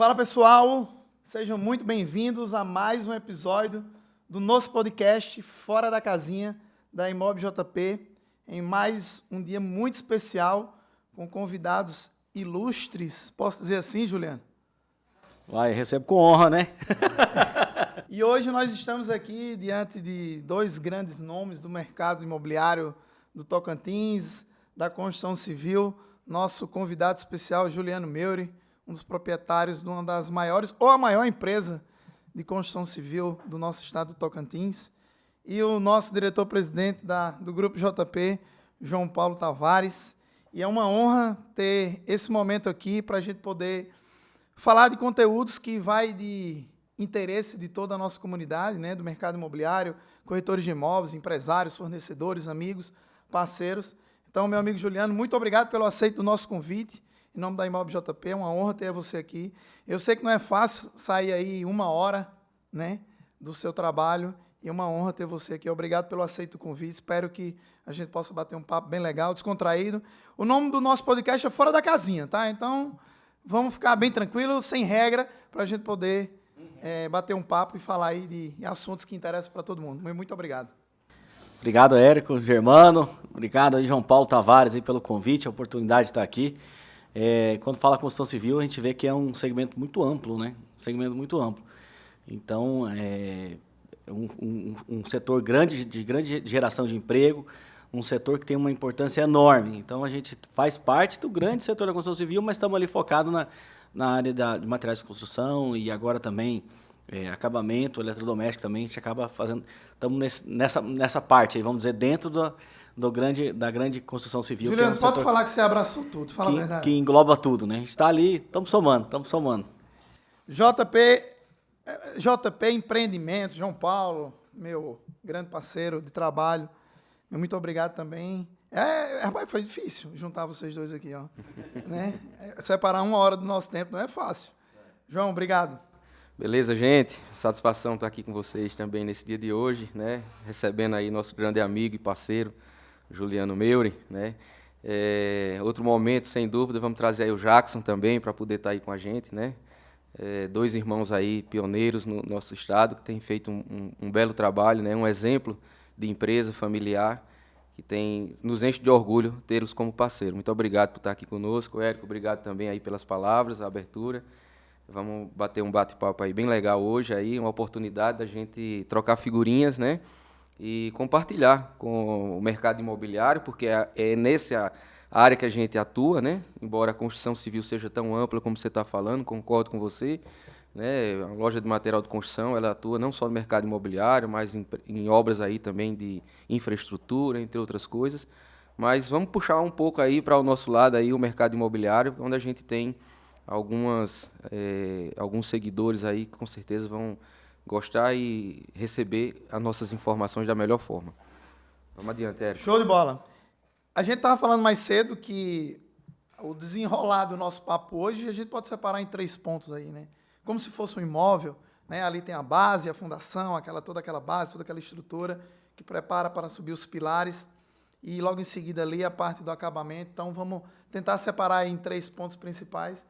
Fala pessoal, sejam muito bem-vindos a mais um episódio do nosso podcast Fora da Casinha da Imob JP, em mais um dia muito especial com convidados ilustres, posso dizer assim, Juliano? Vai, recebe com honra, né? E hoje nós estamos aqui diante de dois grandes nomes do mercado imobiliário do Tocantins, da construção civil, nosso convidado especial, Juliano Meury, um dos proprietários de uma das maiores, ou a maior empresa de construção civil do nosso estado do Tocantins, e o nosso diretor-presidente do Grupo JP, João Paulo Tavares. E é uma honra ter esse momento aqui para a gente poder falar de conteúdos que vai de interesse de toda a nossa comunidade, né, do mercado imobiliário, corretores de imóveis, empresários, fornecedores, amigos, parceiros. Então, meu amigo Juliano, muito obrigado pelo aceito do nosso convite. Em nome da Imob JP, é uma honra ter você aqui. Eu sei que não é fácil sair aí 1 hora, né, do seu trabalho, e é uma honra ter você aqui. Obrigado pelo aceito do convite. Espero que a gente possa bater um papo bem legal, descontraído. O nome do nosso podcast é Fora da Casinha, tá? Então, vamos ficar bem tranquilos, sem regra, para a gente poder bater um papo e falar aí de assuntos que interessam para todo mundo. Muito obrigado. Obrigado, Érico, Germano. Obrigado aí, João Paulo Tavares, aí, pelo convite, a oportunidade de estar aqui. Quando fala construção civil, a gente vê que é um segmento muito amplo, né? Segmento muito amplo. Então, é um setor grande, de grande geração de emprego, um setor que tem uma importância enorme. Então, a gente faz parte do grande setor da construção civil, mas estamos ali focados na área de materiais de construção e agora também acabamento, eletrodoméstico também. A gente acaba fazendo... Estamos nessa parte, aí, vamos dizer, dentro da grande construção civil. Juliano, pode falar que você abraçou tudo, fala a verdade. Que engloba tudo, né? A gente está ali, estamos somando. JP Empreendimentos, João Paulo, meu grande parceiro de trabalho, muito obrigado também. Rapaz, foi difícil juntar vocês dois aqui, ó. Né? Separar 1 hora do nosso tempo não é fácil. João, obrigado. Beleza, gente? Satisfação estar aqui com vocês também nesse dia de hoje, né? Recebendo aí nosso grande amigo e parceiro, Juliano Meury, né? Outro momento, sem dúvida, vamos trazer aí o Jackson também para poder estar aí com a gente, né? 2 irmãos aí pioneiros no nosso estado que têm feito um belo trabalho, né? Um exemplo de empresa familiar que nos enche de orgulho tê-los como parceiro. Muito obrigado por estar aqui conosco, Érico. Obrigado também aí pelas palavras, a abertura. Vamos bater um bate-papo aí bem legal hoje, aí, uma oportunidade da gente trocar figurinhas, né? E compartilhar com o mercado imobiliário, porque é nessa área que a gente atua, né? Embora a construção civil seja tão ampla como você está falando, concordo com você, né? A loja de material de construção, ela atua não só no mercado imobiliário, mas em obras aí também de infraestrutura, entre outras coisas. Mas vamos puxar um pouco aí para o nosso lado aí o mercado imobiliário, onde a gente tem alguns seguidores aí que com certeza vão gostar e receber as nossas informações da melhor forma. Vamos adiante, Érico. Show de bola. A gente estava falando mais cedo que o desenrolar do nosso papo hoje, a gente pode separar em 3 pontos aí, né? Como se fosse um imóvel, né? Ali tem a base, a fundação, toda aquela base, toda aquela estrutura que prepara para subir os pilares e logo em seguida ali a parte do acabamento. Então vamos tentar separar em 3 pontos principais.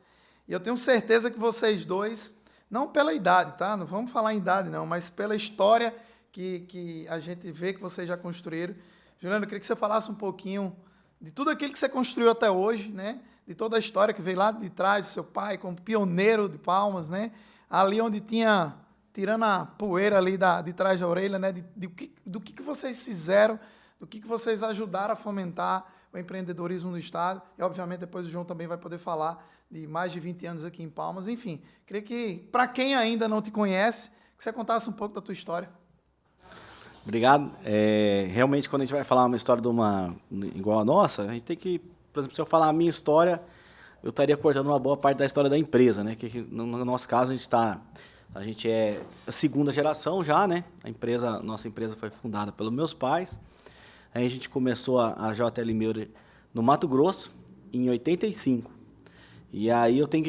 E eu tenho certeza que vocês dois, não pela idade, tá? Não vamos falar em idade não, mas pela história que a gente vê que vocês já construíram. Juliano, eu queria que você falasse um pouquinho de tudo aquilo que você construiu até hoje, né? De toda a história que veio lá de trás do seu pai, como pioneiro de Palmas, né? Ali onde tinha, tirando a poeira ali de trás da orelha, né? Do que vocês fizeram, do que vocês ajudaram a fomentar o empreendedorismo no estado. E, obviamente, depois o João também vai poder falar de mais de 20 anos aqui em Palmas. Enfim, queria que, para quem ainda não te conhece, que você contasse um pouco da tua história. Obrigado. Realmente, quando a gente vai falar uma história igual a nossa, a gente tem que, por exemplo, se eu falar a minha história, eu estaria cortando uma boa parte da história da empresa, né? Que no nosso caso, a gente é a 2ª geração já, né? Nossa empresa foi fundada pelos meus pais. Aí a gente começou a JL Meury no Mato Grosso, em 85. E aí a gente tem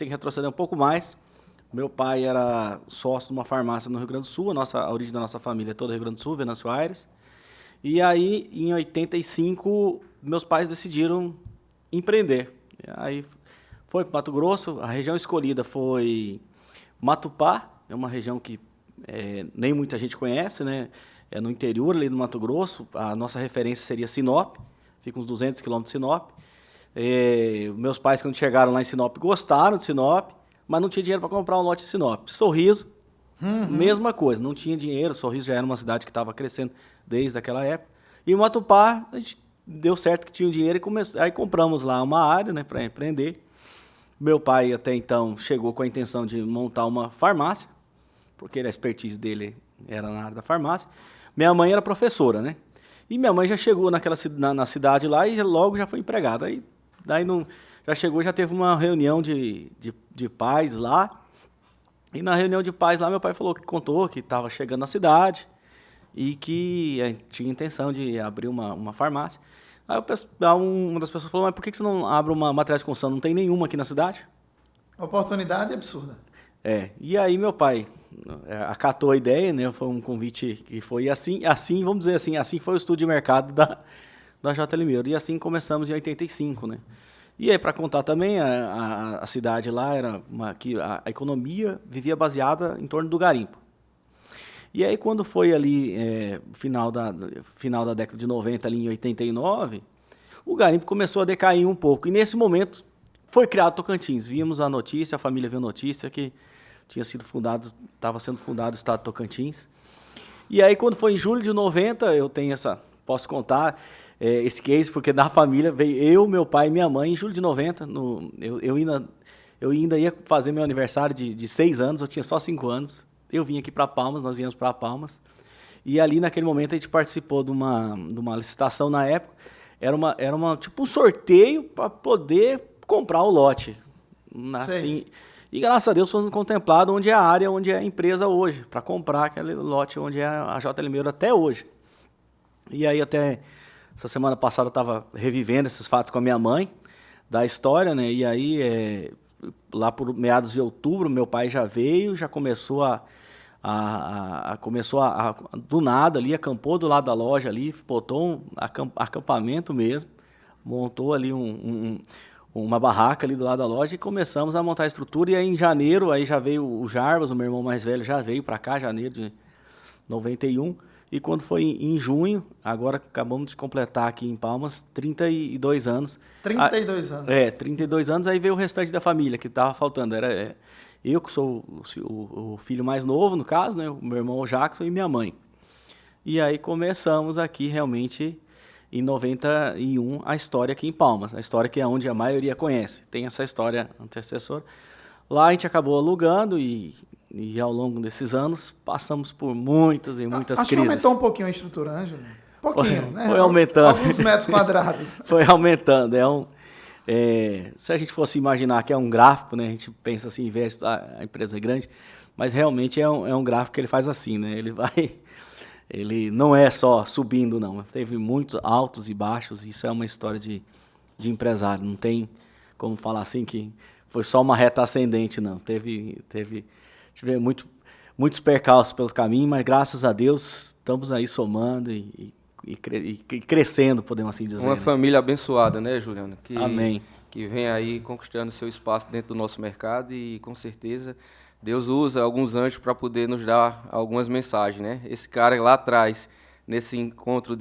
que retroceder um pouco mais. Meu pai era sócio de uma farmácia no Rio Grande do Sul, a origem da nossa família é toda Rio Grande do Sul, Venâncio Aires. E aí, em 85, meus pais decidiram empreender. E aí Foi para Mato Grosso, a região escolhida foi Matupá, é uma região que nem muita gente conhece, né? É no interior ali do Mato Grosso, a nossa referência seria Sinop, fica uns 200 quilômetros de Sinop. Meus pais, quando chegaram lá em Sinop, gostaram de Sinop, mas não tinha dinheiro para comprar um lote em Sinop. Sorriso, mesma coisa, não tinha dinheiro, Sorriso já era uma cidade que estava crescendo desde aquela época. E em Matupá, a gente deu certo que tinha dinheiro e aí compramos lá uma área, né, para empreender. Meu pai, até então, chegou com a intenção de montar uma farmácia, porque a expertise dele era na área da farmácia. Minha mãe era professora, né? E minha mãe já chegou na cidade lá e logo já foi empregada. Já chegou, já teve uma reunião de pais lá. E na reunião de pais lá, meu pai contou que estava chegando na cidade e que tinha intenção de abrir uma farmácia. Aí uma das pessoas falou, mas por que você não abre uma material de construção? Não tem nenhuma aqui na cidade? Oportunidade absurda. E aí meu pai acatou a ideia, né? Foi um convite que foi assim, vamos dizer assim foi o estudo de mercado da J. Limeiro. E assim começamos em 85, né? E aí, para contar também, a cidade lá era que a economia vivia baseada em torno do garimpo. E aí, quando foi ali, final da década de 90, ali em 89, o garimpo começou a decair um pouco. E nesse momento, foi criado Tocantins. Vimos a notícia, a família viu a notícia que estava sendo fundado o estado de Tocantins. E aí, quando foi em julho de 90, posso contar esse case, porque da família veio eu, meu pai e minha mãe, em julho de 90, eu ainda ia fazer meu aniversário de 6 anos, eu tinha só 5 anos. Eu vim aqui para Palmas, nós viemos para Palmas. E ali, naquele momento, a gente participou de uma licitação na época. Era tipo um sorteio para poder comprar o lote. Assim, e graças a Deus fomos contemplados onde é a área, onde é a empresa hoje, para comprar aquele lote onde é a J. Limeiro até hoje. E aí até essa semana passada eu estava revivendo esses fatos com a minha mãe, da história, né? E aí, lá por meados de outubro, meu pai já veio, já começou do nada ali, acampou do lado da loja ali, botou um acampamento mesmo, montou ali uma barraca ali do lado da loja e começamos a montar a estrutura. E aí em janeiro, aí já veio o Jarbas, o meu irmão mais velho, já veio para cá, janeiro de 91. E quando foi em junho, agora acabamos de completar aqui em Palmas 32 anos. 32 anos. 32 anos, aí veio o restante da família, que estava faltando. Era eu, que sou o filho mais novo, no caso, né? O meu irmão Jackson e minha mãe. E aí começamos aqui realmente em 91 a história aqui em Palmas. A história que é onde a maioria conhece. Tem essa história antecessora. Lá a gente acabou alugando e ao longo desses anos passamos por muitas e muitas crises. Acho que aumentou um pouquinho a estrutura, né, Júlio? Um pouquinho, né? Foi aumentando. Alguns metros quadrados. Foi aumentando. Se a gente fosse imaginar que é um gráfico, né, a gente pensa assim, vê a empresa é grande, mas realmente é um gráfico que ele faz assim, né? Ele não é só subindo, não. Teve muitos altos e baixos, isso é uma história de empresário. Não tem como falar assim que foi só uma reta ascendente, não. Tive muitos percalços pelo caminho, mas graças a Deus estamos aí somando e crescendo, podemos assim dizer. Uma família abençoada, né, Juliano? Amém. Que vem aí conquistando seu espaço dentro do nosso mercado e, com certeza, Deus usa alguns anjos para poder nos dar algumas mensagens, né? Esse cara lá atrás, nesse encontro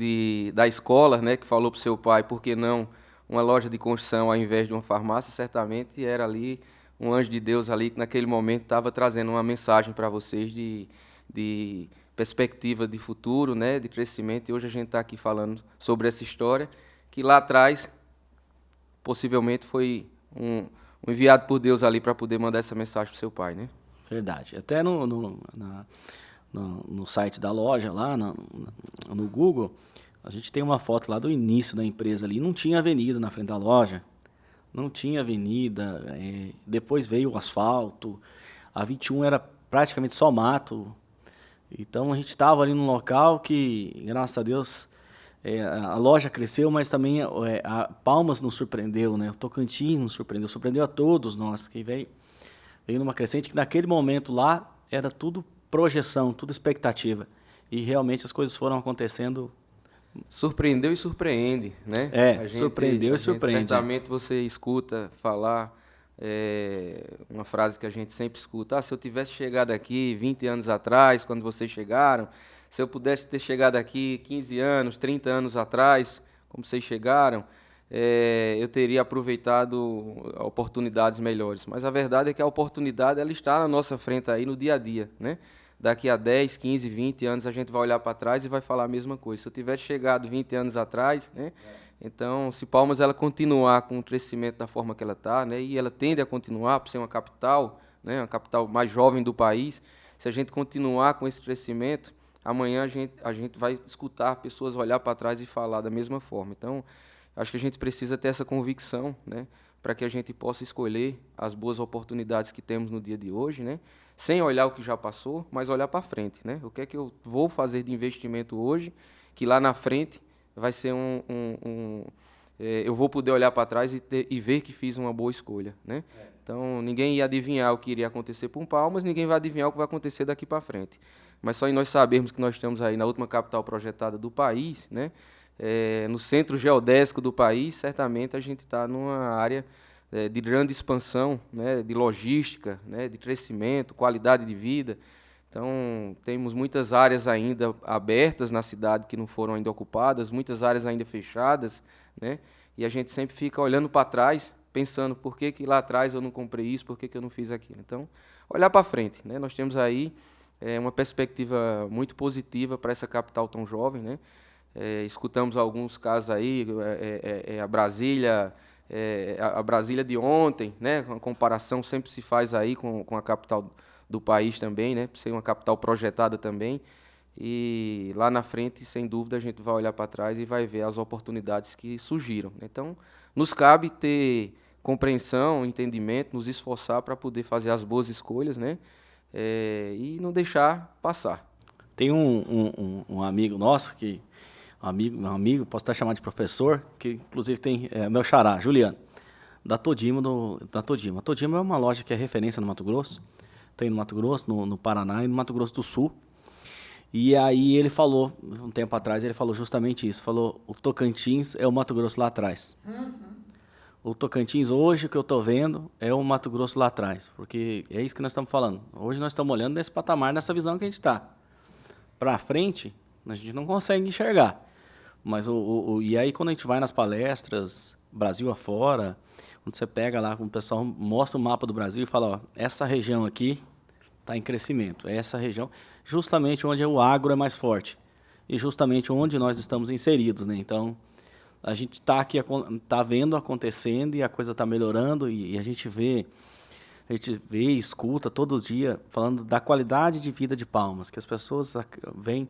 da escola, né, que falou para o seu pai, por que não uma loja de construção ao invés de uma farmácia, certamente era ali um anjo de Deus ali que naquele momento estava trazendo uma mensagem para vocês de perspectiva de futuro, né, de crescimento. E hoje a gente está aqui falando sobre essa história que lá atrás possivelmente foi um enviado por Deus ali para poder mandar essa mensagem para o seu pai, né? Verdade. Até no site da loja, lá no Google, a gente tem uma foto lá do início da empresa ali. Não tinha avenida na frente da loja. Não tinha avenida. Depois veio o asfalto. A 21 era praticamente só mato. Então a gente estava ali num local que, graças a Deus, a loja cresceu, mas também a Palmas nos surpreendeu, né? O Tocantins nos surpreendeu a todos nós, que veio numa crescente que naquele momento lá era tudo projeção, tudo expectativa. E realmente as coisas foram acontecendo. Surpreendeu e surpreende, né? Surpreendeu e surpreende. Certamente você escuta falar Uma frase que a gente sempre escuta: se eu tivesse chegado aqui 20 anos atrás, quando vocês chegaram, se eu pudesse ter chegado aqui 15 anos, 30 anos atrás, como vocês chegaram, eu teria aproveitado oportunidades melhores. Mas a verdade é que a oportunidade ela está na nossa frente aí no dia a dia, né? Daqui a 10, 15, 20 anos a gente vai olhar para trás e vai falar a mesma coisa. Se eu tivesse chegado 20 anos atrás, né? Então, se Palmas ela continuar com o crescimento da forma que ela está, né? E ela tende a continuar por ser uma capital, né? Uma capital mais jovem do país, se a gente continuar com esse crescimento, amanhã a gente vai escutar pessoas olhar para trás e falar da mesma forma. Então, acho que a gente precisa ter essa convicção, né? Para que a gente possa escolher as boas oportunidades que temos no dia de hoje, né? Sem olhar o que já passou, mas olhar para frente, né? O que é que eu vou fazer de investimento hoje, que lá na frente vai ser eu vou poder olhar para trás e ver que fiz uma boa escolha, né? Então, ninguém ia adivinhar o que iria acontecer com Palmas, ninguém vai adivinhar o que vai acontecer daqui para frente. Mas só em nós sabermos que nós estamos aí na última capital projetada do país, né? No centro geodésico do país, certamente a gente está numa área de grande expansão, né, de logística, né, de crescimento, qualidade de vida. Então, temos muitas áreas ainda abertas na cidade que não foram ainda ocupadas, muitas áreas ainda fechadas, né, e a gente sempre fica olhando para trás, pensando por que lá atrás eu não comprei isso, por que eu não fiz aquilo. Então, olhar para frente, né, nós temos aí uma perspectiva muito positiva para essa capital tão jovem, né. Escutamos alguns casos aí, a Brasília de ontem, né? Uma comparação sempre se faz aí com a capital do país também, né? Por ser uma capital projetada também. E lá na frente, sem dúvida, a gente vai olhar para trás e vai ver as oportunidades que surgiram. Então, nos cabe ter compreensão, entendimento, nos esforçar para poder fazer as boas escolhas, né? E não deixar passar. Tem um amigo nosso que meu amigo, posso até chamar de professor, que inclusive tem meu xará, Juliano, da Todimo. A Todimo é uma loja que é referência no Mato Grosso, tem no Mato Grosso, no Paraná e no Mato Grosso do Sul. E aí ele falou, um tempo atrás, ele falou justamente isso, falou, o Tocantins é o Mato Grosso lá atrás. O Tocantins hoje, que eu estou vendo, é o Mato Grosso lá atrás, porque é isso que nós estamos falando. Hoje nós estamos olhando nesse patamar, nessa visão que a gente está. Para frente, a gente não consegue enxergar. Mas e aí quando a gente vai nas palestras, Brasil afora, quando você pega lá, o pessoal mostra o mapa do Brasil e fala, ó, essa região aqui está em crescimento, essa região, justamente onde o agro é mais forte e justamente onde nós estamos inseridos, né? Então, a gente está aqui, tá vendo acontecendo e a coisa está melhorando e a gente vê e escuta todo dia falando da qualidade de vida de Palmas, que as pessoas vêm,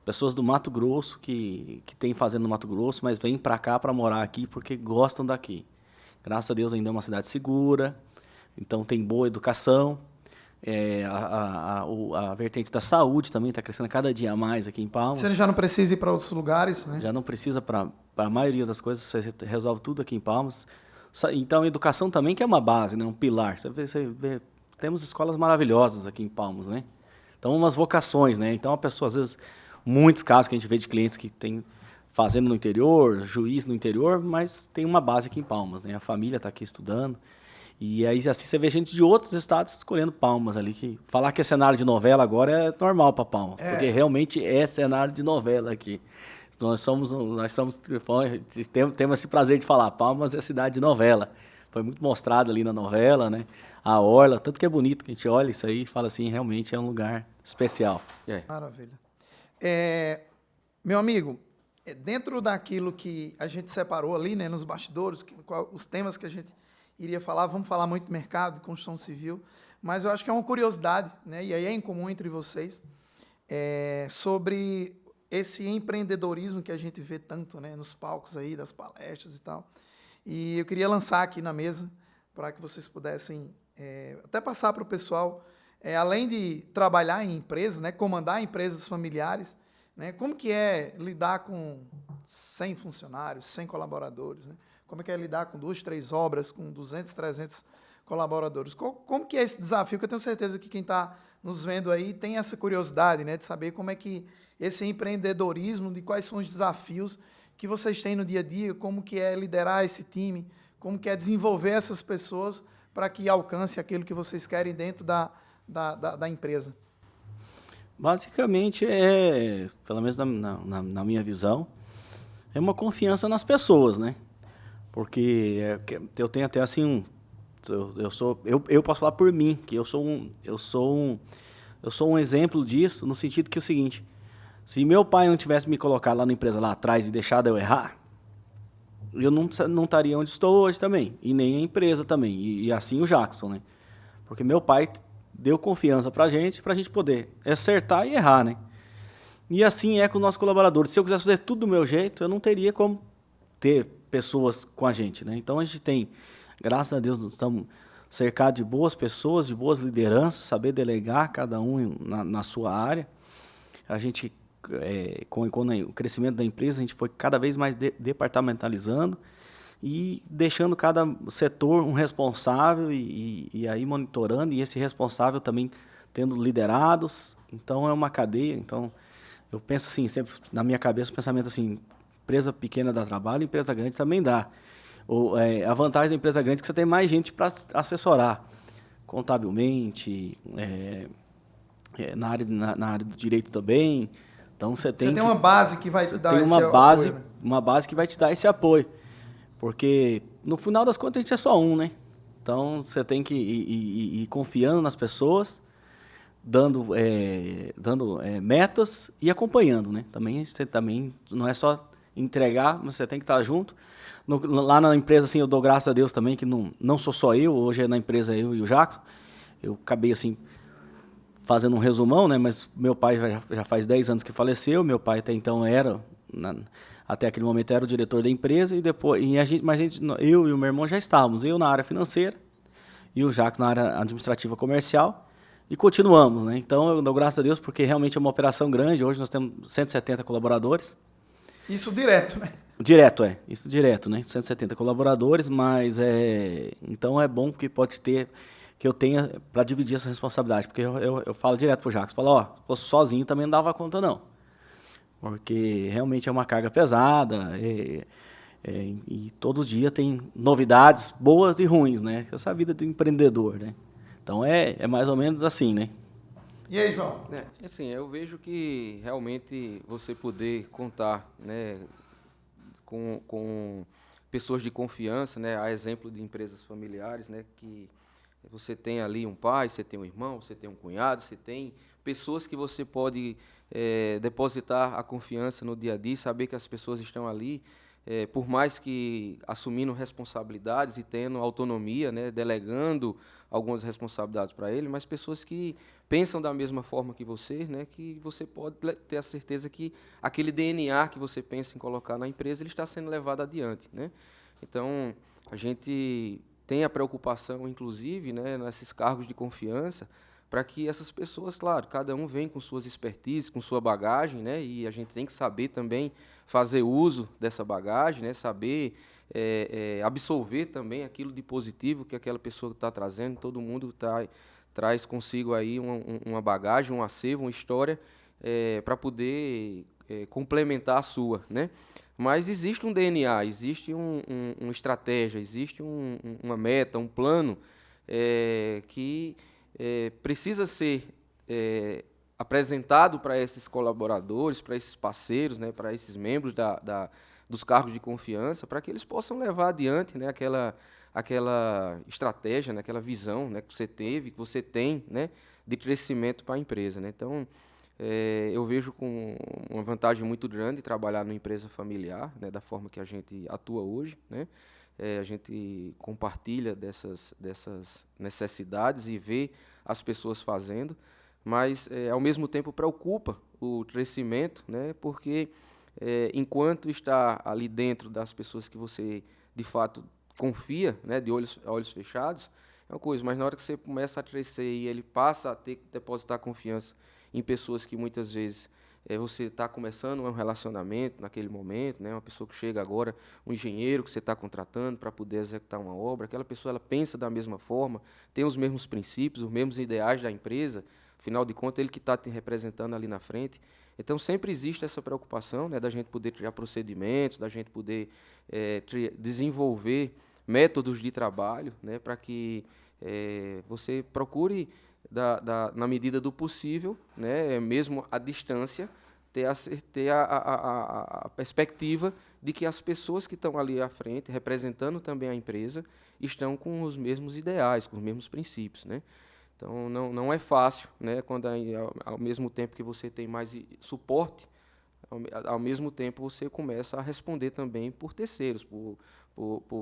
pessoas do Mato Grosso, que tem fazenda no Mato Grosso, mas vêm para cá para morar aqui porque gostam daqui. Graças a Deus ainda é uma cidade segura, então tem boa educação. A vertente da saúde também está crescendo cada dia mais aqui em Palmas. Você já não precisa ir para outros lugares, né? Já não precisa para a maioria das coisas, você resolve tudo aqui em Palmas. Então, a educação também que é uma base, né? Um pilar. Você vê, temos escolas maravilhosas aqui em Palmas, né? Então, umas vocações, né? Então, a pessoa, às vezes, muitos casos que a gente vê de clientes que tem fazenda no interior, juiz no interior, mas tem uma base aqui em Palmas, né? A família está aqui estudando. E aí, assim, você vê gente de outros estados escolhendo Palmas ali. Que falar que é cenário de novela agora é normal para Palmas, porque realmente é cenário de novela aqui. Nós temos esse prazer de falar, Palmas é cidade de novela. Foi muito mostrado ali na novela, né? A orla, tanto que é bonito que a gente olha isso aí e fala assim, realmente é um lugar especial. Maravilha. Meu amigo, dentro daquilo que a gente separou ali, né, nos bastidores, os temas que a gente iria falar, vamos falar muito de mercado, construção civil, mas eu acho que é uma curiosidade, né, e aí é em comum entre vocês, sobre esse empreendedorismo que a gente vê tanto, né, nos palcos aí, das palestras e tal. E eu queria lançar aqui na mesa, para que vocês pudessem até passar para o pessoal, além de trabalhar em empresas, né, comandar empresas familiares, né, como que é lidar com 100 funcionários, 100 colaboradores, né? Como é que é lidar com 2, 3 obras, com 200, 300 colaboradores? Como que é esse desafio? Que eu tenho certeza que quem está nos vendo aí tem essa curiosidade, né, de saber como é que esse empreendedorismo, de quais são os desafios que vocês têm no dia a dia, como que é liderar esse time, como que é desenvolver essas pessoas para que alcance aquilo que vocês querem dentro da empresa? Basicamente, pelo menos na minha visão, é uma confiança nas pessoas, né? Porque eu tenho até assim eu posso falar por mim, que eu sou um exemplo disso, no sentido que é o seguinte: se meu pai não tivesse me colocado lá na empresa lá atrás e deixado eu errar, eu não estaria onde estou hoje também, e nem a empresa também, e assim o Jackson, né? Porque meu pai deu confiança pra gente poder acertar e errar, né? E assim é com os nossos colaboradores. Se eu quisesse fazer tudo do meu jeito, eu não teria como ter pessoas com a gente, né? Então a gente tem, graças a Deus, estamos cercados de boas pessoas, de boas lideranças, saber delegar cada um na sua área. A gente, com o crescimento da empresa, a gente foi cada vez mais departamentalizando e deixando cada setor um responsável e aí monitorando, e esse responsável também tendo liderados. Então é uma cadeia. Então eu penso assim, sempre na minha cabeça o pensamento assim: empresa pequena dá trabalho, empresa grande também dá. A vantagem da empresa grande é que você tem mais gente para assessorar contabilmente, na área do direito também. Então você tem uma base que vai te dar esse apoio, né? Uma base que vai te dar esse apoio. Porque, no final das contas, a gente é só um, né? Então, você tem que ir confiando nas pessoas, dando metas e acompanhando, né? Também não é só entregar, mas você tem que estar junto. Lá na empresa, assim, eu dou graças a Deus também, que não sou só eu, hoje na empresa eu e o Jackson. Eu acabei, assim, fazendo um resumão, né? Mas meu pai já faz 10 anos que faleceu, meu pai até então até aquele momento era o diretor da empresa, eu e o meu irmão já estávamos, eu na área financeira e o Jacques na área administrativa comercial, e continuamos, né? Então eu dou graças a Deus porque realmente é uma operação grande. Hoje nós temos 170 colaboradores. Isso direto, né? Isso direto, né? 170 colaboradores, mas então é bom que eu tenha para dividir essa responsabilidade, porque eu falo direto pro Jacques, se fosse sozinho também não dava conta não. Porque realmente é uma carga pesada e todo dia tem novidades boas e ruins, né? Essa é a vida do empreendedor, né? Então é mais ou menos assim, né? E aí, João? Assim, eu vejo que realmente você poder contar, né, com pessoas de confiança, né, a exemplo de empresas familiares, né, que você tem ali um pai, você tem um irmão, você tem um cunhado, você tem pessoas que você pode depositar a confiança no dia a dia, saber que as pessoas estão ali, por mais que assumindo responsabilidades e tendo autonomia, né, delegando algumas responsabilidades para ele, mas pessoas que pensam da mesma forma que você, né, que você pode ter a certeza que aquele DNA que você pensa em colocar na empresa, ele está sendo levado adiante, né? Então, a gente tem a preocupação, inclusive, né, nesses cargos de confiança, para que essas pessoas, claro, cada um vem com suas expertises, com sua bagagem, né, e a gente tem que saber também fazer uso dessa bagagem, né, saber absorver também aquilo de positivo que aquela pessoa está trazendo. Todo mundo traz consigo aí uma bagagem, um acervo, uma história para poder complementar a sua, né? Mas existe um DNA, existe uma estratégia, existe uma meta, um plano que precisa ser apresentado para esses colaboradores, para esses parceiros, né, para esses membros dos cargos de confiança, para que eles possam levar adiante, né, aquela estratégia, né, aquela visão, né, que você teve, que você tem, né, de crescimento para a empresa, né? Então, eu vejo com uma vantagem muito grande trabalhar numa empresa familiar, né, da forma que a gente atua hoje, né? A gente compartilha dessas necessidades e vê as pessoas fazendo, mas, ao mesmo tempo, preocupa o crescimento, né, porque, enquanto está ali dentro das pessoas que você, de fato, confia, né, de olhos fechados, é uma coisa, mas na hora que você começa a crescer e ele passa a ter que depositar confiança em pessoas que muitas vezes você está começando um relacionamento naquele momento, né, uma pessoa que chega agora, um engenheiro que você está contratando para poder executar uma obra, aquela pessoa ela pensa da mesma forma, tem os mesmos princípios, os mesmos ideais da empresa, afinal de contas, ele que está te representando ali na frente. Então, sempre existe essa preocupação, né, da gente poder criar procedimentos, da gente poder desenvolver métodos de trabalho, né, para que você procure, na medida do possível, né, mesmo à distância, ter a perspectiva de que as pessoas que estão ali à frente, representando também a empresa, estão com os mesmos ideais, com os mesmos princípios, né? Então, não é fácil, né, quando ao mesmo tempo que você tem mais suporte, ao mesmo tempo você começa a responder também por terceiros, por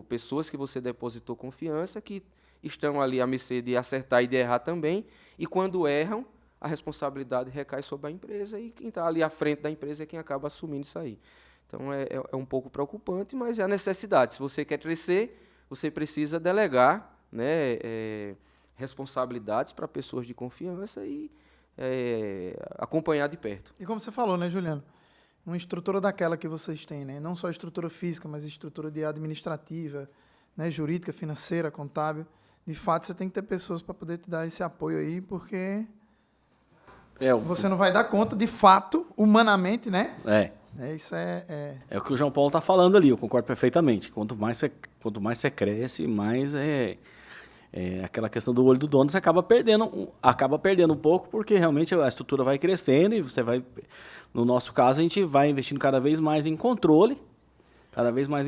pessoas que você depositou confiança, que estão ali à mercê de acertar e de errar também, e quando erram, a responsabilidade recai sobre a empresa, e quem está ali à frente da empresa é quem acaba assumindo isso aí. Então, é um pouco preocupante, mas é a necessidade. Se você quer crescer, você precisa delegar, né, responsabilidades para pessoas de confiança e acompanhar de perto. E como você falou, né, Juliano? Uma estrutura daquela que vocês têm, né? Não só estrutura física, mas estrutura de administrativa, né, jurídica, financeira, contábil. De fato, você tem que ter pessoas para poder te dar esse apoio aí, porque você não vai dar conta, de fato, humanamente, né? Isso é o que o João Paulo está falando ali, eu concordo perfeitamente. Quanto mais você cresce, mais aquela questão do olho do dono, você acaba perdendo um pouco, porque realmente a estrutura vai crescendo e você vai, no nosso caso, a gente vai investindo cada vez mais em controle,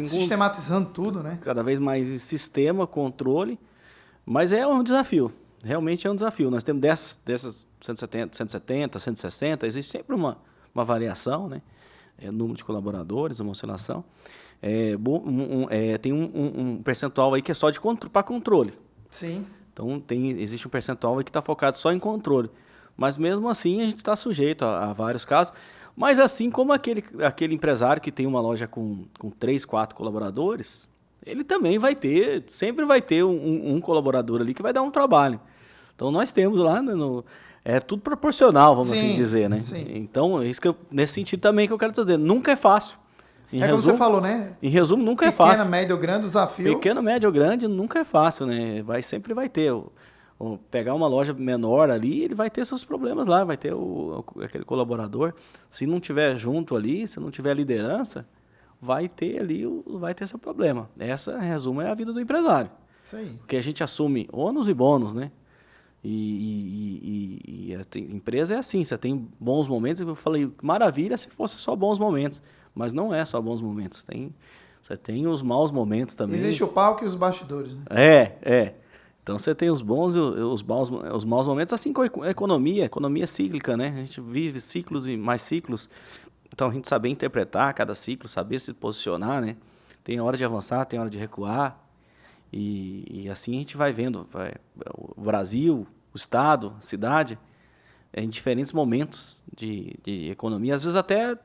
sistematizando tudo, né? Cada vez mais em sistema, controle, mas é um desafio, realmente é um desafio. Nós temos dessas 170, 160, existe sempre uma variação, né? Número de colaboradores, uma oscilação. Tem um percentual aí que é só para controle. Sim. Então, existe um percentual aí que está focado só em controle. Mas, mesmo assim, a gente está sujeito a vários casos. Mas, assim como aquele empresário que tem uma loja com 3, 4 colaboradores, ele também sempre vai ter um colaborador ali que vai dar um trabalho. Então, nós temos lá, é tudo proporcional, vamos assim dizer, né? Sim. Então, nesse sentido também que eu quero dizer, nunca é fácil. Como você falou, né? Em resumo, nunca é fácil. Pequena, média ou grande, desafio. Pequeno, médio ou grande, nunca é fácil, né? Sempre vai ter. Pegar uma loja menor ali, ele vai ter seus problemas lá, vai ter aquele colaborador. Se não tiver junto ali, se não tiver liderança, vai ter seu problema. Essa, em resumo, é a vida do empresário. Isso aí. Porque a gente assume ônus e bônus, né? E a empresa é assim, você tem bons momentos, eu falei, maravilha se fosse só bons momentos, mas não é só bons momentos, você tem os maus momentos também. Existe o palco e os bastidores, né? Então você tem os bons e os maus momentos, assim como a economia é cíclica, né? A gente vive ciclos e mais ciclos, então a gente saber interpretar cada ciclo, saber se posicionar, né? Tem hora de avançar, tem hora de recuar, e assim a gente vai vendo o Brasil, o Estado, a cidade, em diferentes momentos de economia. Às vezes até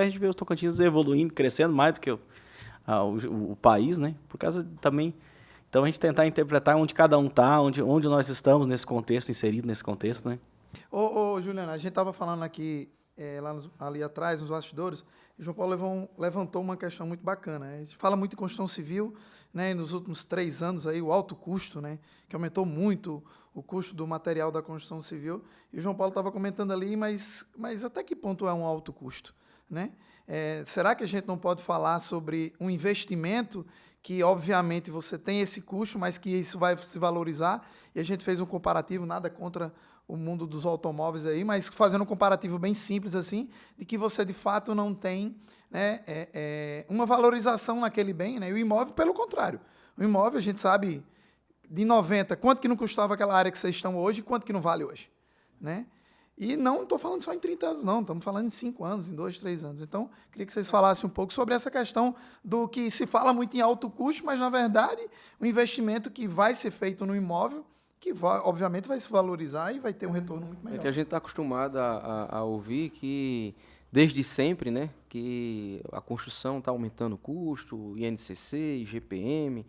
a gente vê os Tocantins evoluindo, crescendo mais do que o país, né? Por causa também... Então, a gente tentar interpretar onde cada um está, onde nós estamos nesse contexto, inserido nesse contexto, né? Ô Juliana, a gente estava falando aqui, ali atrás, nos bastidores, e o João Paulo levantou uma questão muito bacana. A gente fala muito em construção civil, né, e nos últimos 3 anos, aí, o alto custo, né, que aumentou muito o custo do material da construção civil. E o João Paulo estava comentando ali, mas até que ponto é um alto custo, né? Será que a gente não pode falar sobre um investimento que, obviamente, você tem esse custo, mas que isso vai se valorizar? E a gente fez um comparativo, nada contra o mundo dos automóveis aí, mas fazendo um comparativo bem simples assim, de que você, de fato, não tem, né, uma valorização naquele bem, né? E o imóvel, pelo contrário. O imóvel, a gente sabe, de 90, quanto que não custava aquela área que vocês estão hoje e quanto que não vale hoje, né? E não estou falando só em 30 anos, não. Estamos falando em 5 anos, em 2, 3 anos. Então, queria que vocês falassem um pouco sobre essa questão do que se fala muito em alto custo, mas, na verdade, o investimento que vai ser feito no imóvel, que obviamente vai se valorizar e vai ter um retorno muito melhor. É que a gente está acostumado a ouvir que, desde sempre, né, que a construção está aumentando o custo, INCC, IGPM,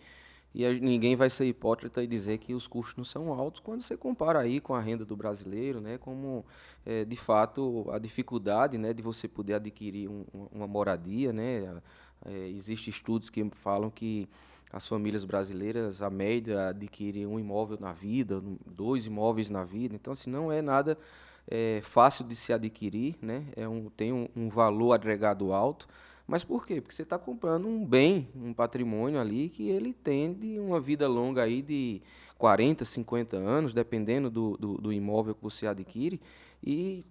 e ninguém vai ser hipócrita e dizer que os custos não são altos quando você compara aí com a renda do brasileiro, né, como, de fato, a dificuldade, né, de você poder adquirir uma moradia, né. Existem estudos que falam que as famílias brasileiras, a média, adquirem um imóvel na vida, 2 imóveis na vida. Então, assim, não é nada fácil de se adquirir, né, tem um valor agregado alto. Mas por quê? Porque você está comprando um bem, um patrimônio ali que ele tem de uma vida longa aí de 40, 50 anos, dependendo do imóvel que você adquire. E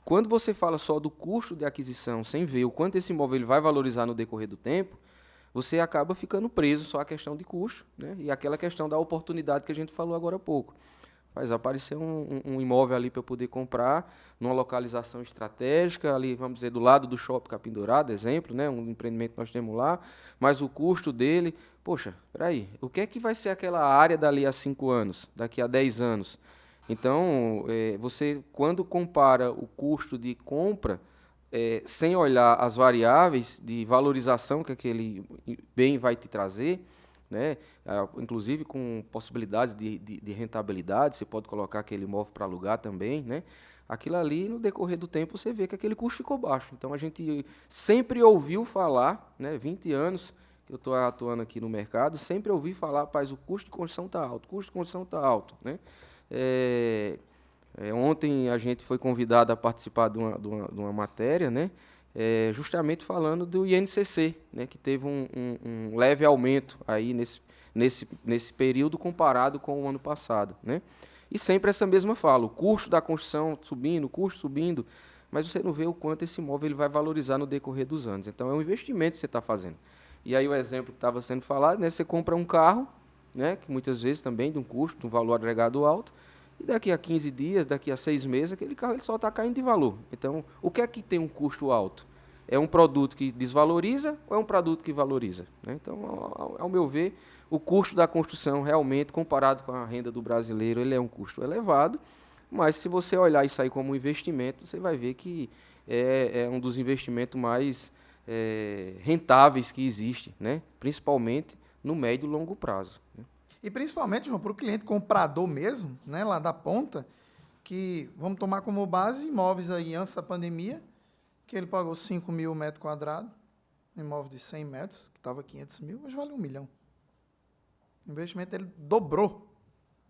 quando você fala só do custo de aquisição, sem ver o quanto esse imóvel ele vai valorizar no decorrer do tempo, você acaba ficando preso só à questão de custo, né? E aquela questão da oportunidade que a gente falou agora há pouco. Faz aparecer um imóvel ali para eu poder comprar, numa localização estratégica, ali, vamos dizer, do lado do Shopping Capim Dourado, exemplo, né, um empreendimento que nós temos lá, mas o custo dele, poxa, peraí, o que é que vai ser aquela área dali a 5 anos, daqui a 10 anos? Então, você, quando compara o custo de compra, sem olhar as variáveis de valorização que aquele bem vai te trazer, né? Inclusive com possibilidades de rentabilidade, você pode colocar aquele imóvel para alugar também, né? Aquilo ali, no decorrer do tempo, você vê que aquele custo ficou baixo. Então, a gente sempre ouviu falar, né? 20 anos que eu estou atuando aqui no mercado, sempre ouvi falar, rapaz, o custo de construção está alto, o custo de construção está alto, né? Ontem a gente foi convidado a participar de uma matéria, né? Justamente falando do INCC, né, que teve um leve aumento aí nesse período comparado com o ano passado, né? E sempre essa mesma fala, o custo da construção subindo, o custo subindo, mas você não vê o quanto esse imóvel ele vai valorizar no decorrer dos anos. Então, é um investimento que você está fazendo. E aí o exemplo que estava sendo falado, né, você compra um carro, né, que muitas vezes também de um custo, de um valor agregado alto, e daqui a 15 dias, daqui a 6 meses, aquele carro ele só está caindo de valor. Então, o que é que tem um custo alto? É um produto que desvaloriza ou é um produto que valoriza, né? Então, ao meu ver, o custo da construção realmente, comparado com a renda do brasileiro, ele é um custo elevado, mas se você olhar isso aí como um investimento, você vai ver que é um dos investimentos mais rentáveis que existe, né? Principalmente no médio e longo prazo, né? E principalmente, João, para o cliente comprador mesmo, né, lá da ponta, que vamos tomar como base imóveis aí antes da pandemia, que ele pagou 5 mil metros quadrados, um imóvel de 100 metros, que estava 500 mil, hoje vale 1 milhão. O investimento ele dobrou,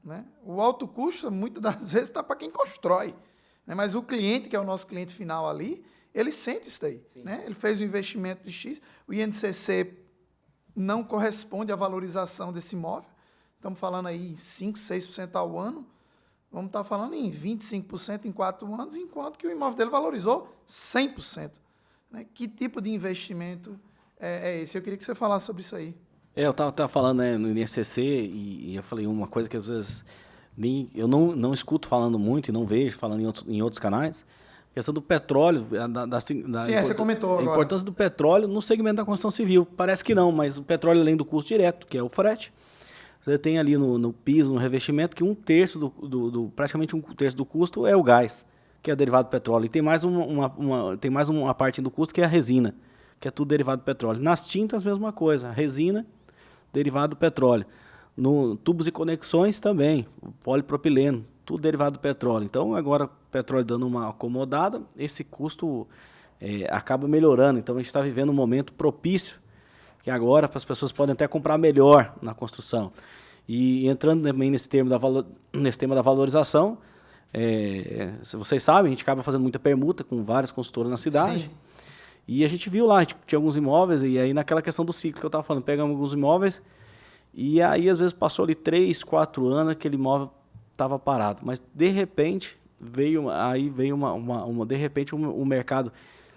né? O alto custo, muitas das vezes, está para quem constrói, né? Mas o cliente, que é o nosso cliente final ali, ele sente isso daí, né? Ele fez um investimento de X, o INCC não corresponde à valorização desse imóvel. Estamos falando aí em 5%, 6% ao ano, vamos estar falando em 25% em 4 anos, enquanto que o imóvel dele valorizou 100%. Né? Que tipo de investimento é esse? Eu queria que você falasse sobre isso aí. Eu estava falando, né, no INCC e eu falei uma coisa que às vezes eu não escuto falando muito e não vejo falando em outros canais, a questão do petróleo, Você comentou agora. A importância do petróleo no segmento da construção civil. Parece que não, mas o petróleo, além do custo direto, que é o frete, você tem ali no piso, no revestimento, que praticamente um terço do custo é o gás, que é derivado do petróleo. E tem mais uma parte do custo que é a resina, que é tudo derivado do petróleo. Nas tintas, mesma coisa, resina, derivado do petróleo. No tubos e conexões também, polipropileno, tudo derivado do petróleo. Então, agora o petróleo dando uma acomodada, esse custo acaba melhorando. Então, a gente está vivendo um momento propício, que agora as pessoas podem até comprar melhor na construção. E entrando também nesse tema da valorização, se vocês sabem, a gente acaba fazendo muita permuta com várias construtoras na cidade. Sim. E a gente viu lá, tinha alguns imóveis, e aí naquela questão do ciclo que eu estava falando, pegamos alguns imóveis, e aí às vezes passou ali 3, 4 anos, aquele imóvel estava parado. Mas de repente veio de repente um mercado,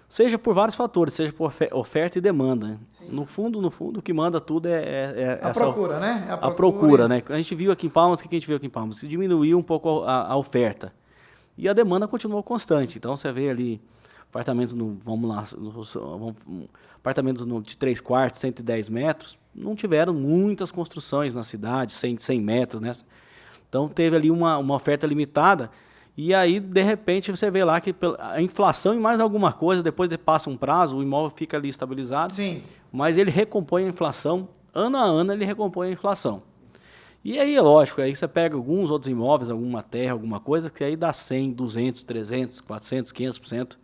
seja por vários fatores, seja por oferta e demanda. Né? No fundo, o que manda tudo é a procura, né? A procura, né? A gente viu aqui em Palmas, o que a gente viu aqui em Palmas? Diminuiu um pouco a oferta. E a demanda continuou constante. Então, você vê ali apartamentos, apartamentos de 3 quartos, 110 metros, não tiveram muitas construções na cidade, 100 metros, né? Então, teve ali uma oferta limitada. E aí, de repente, você vê lá que a inflação e mais alguma coisa, depois passa um prazo, o imóvel fica ali estabilizado. Sim. Mas ele recompõe a inflação, ano a ano ele recompõe a inflação. E aí, é lógico, aí você pega alguns outros imóveis, alguma terra, alguma coisa, que aí dá 100, 200, 300, 400, 500%,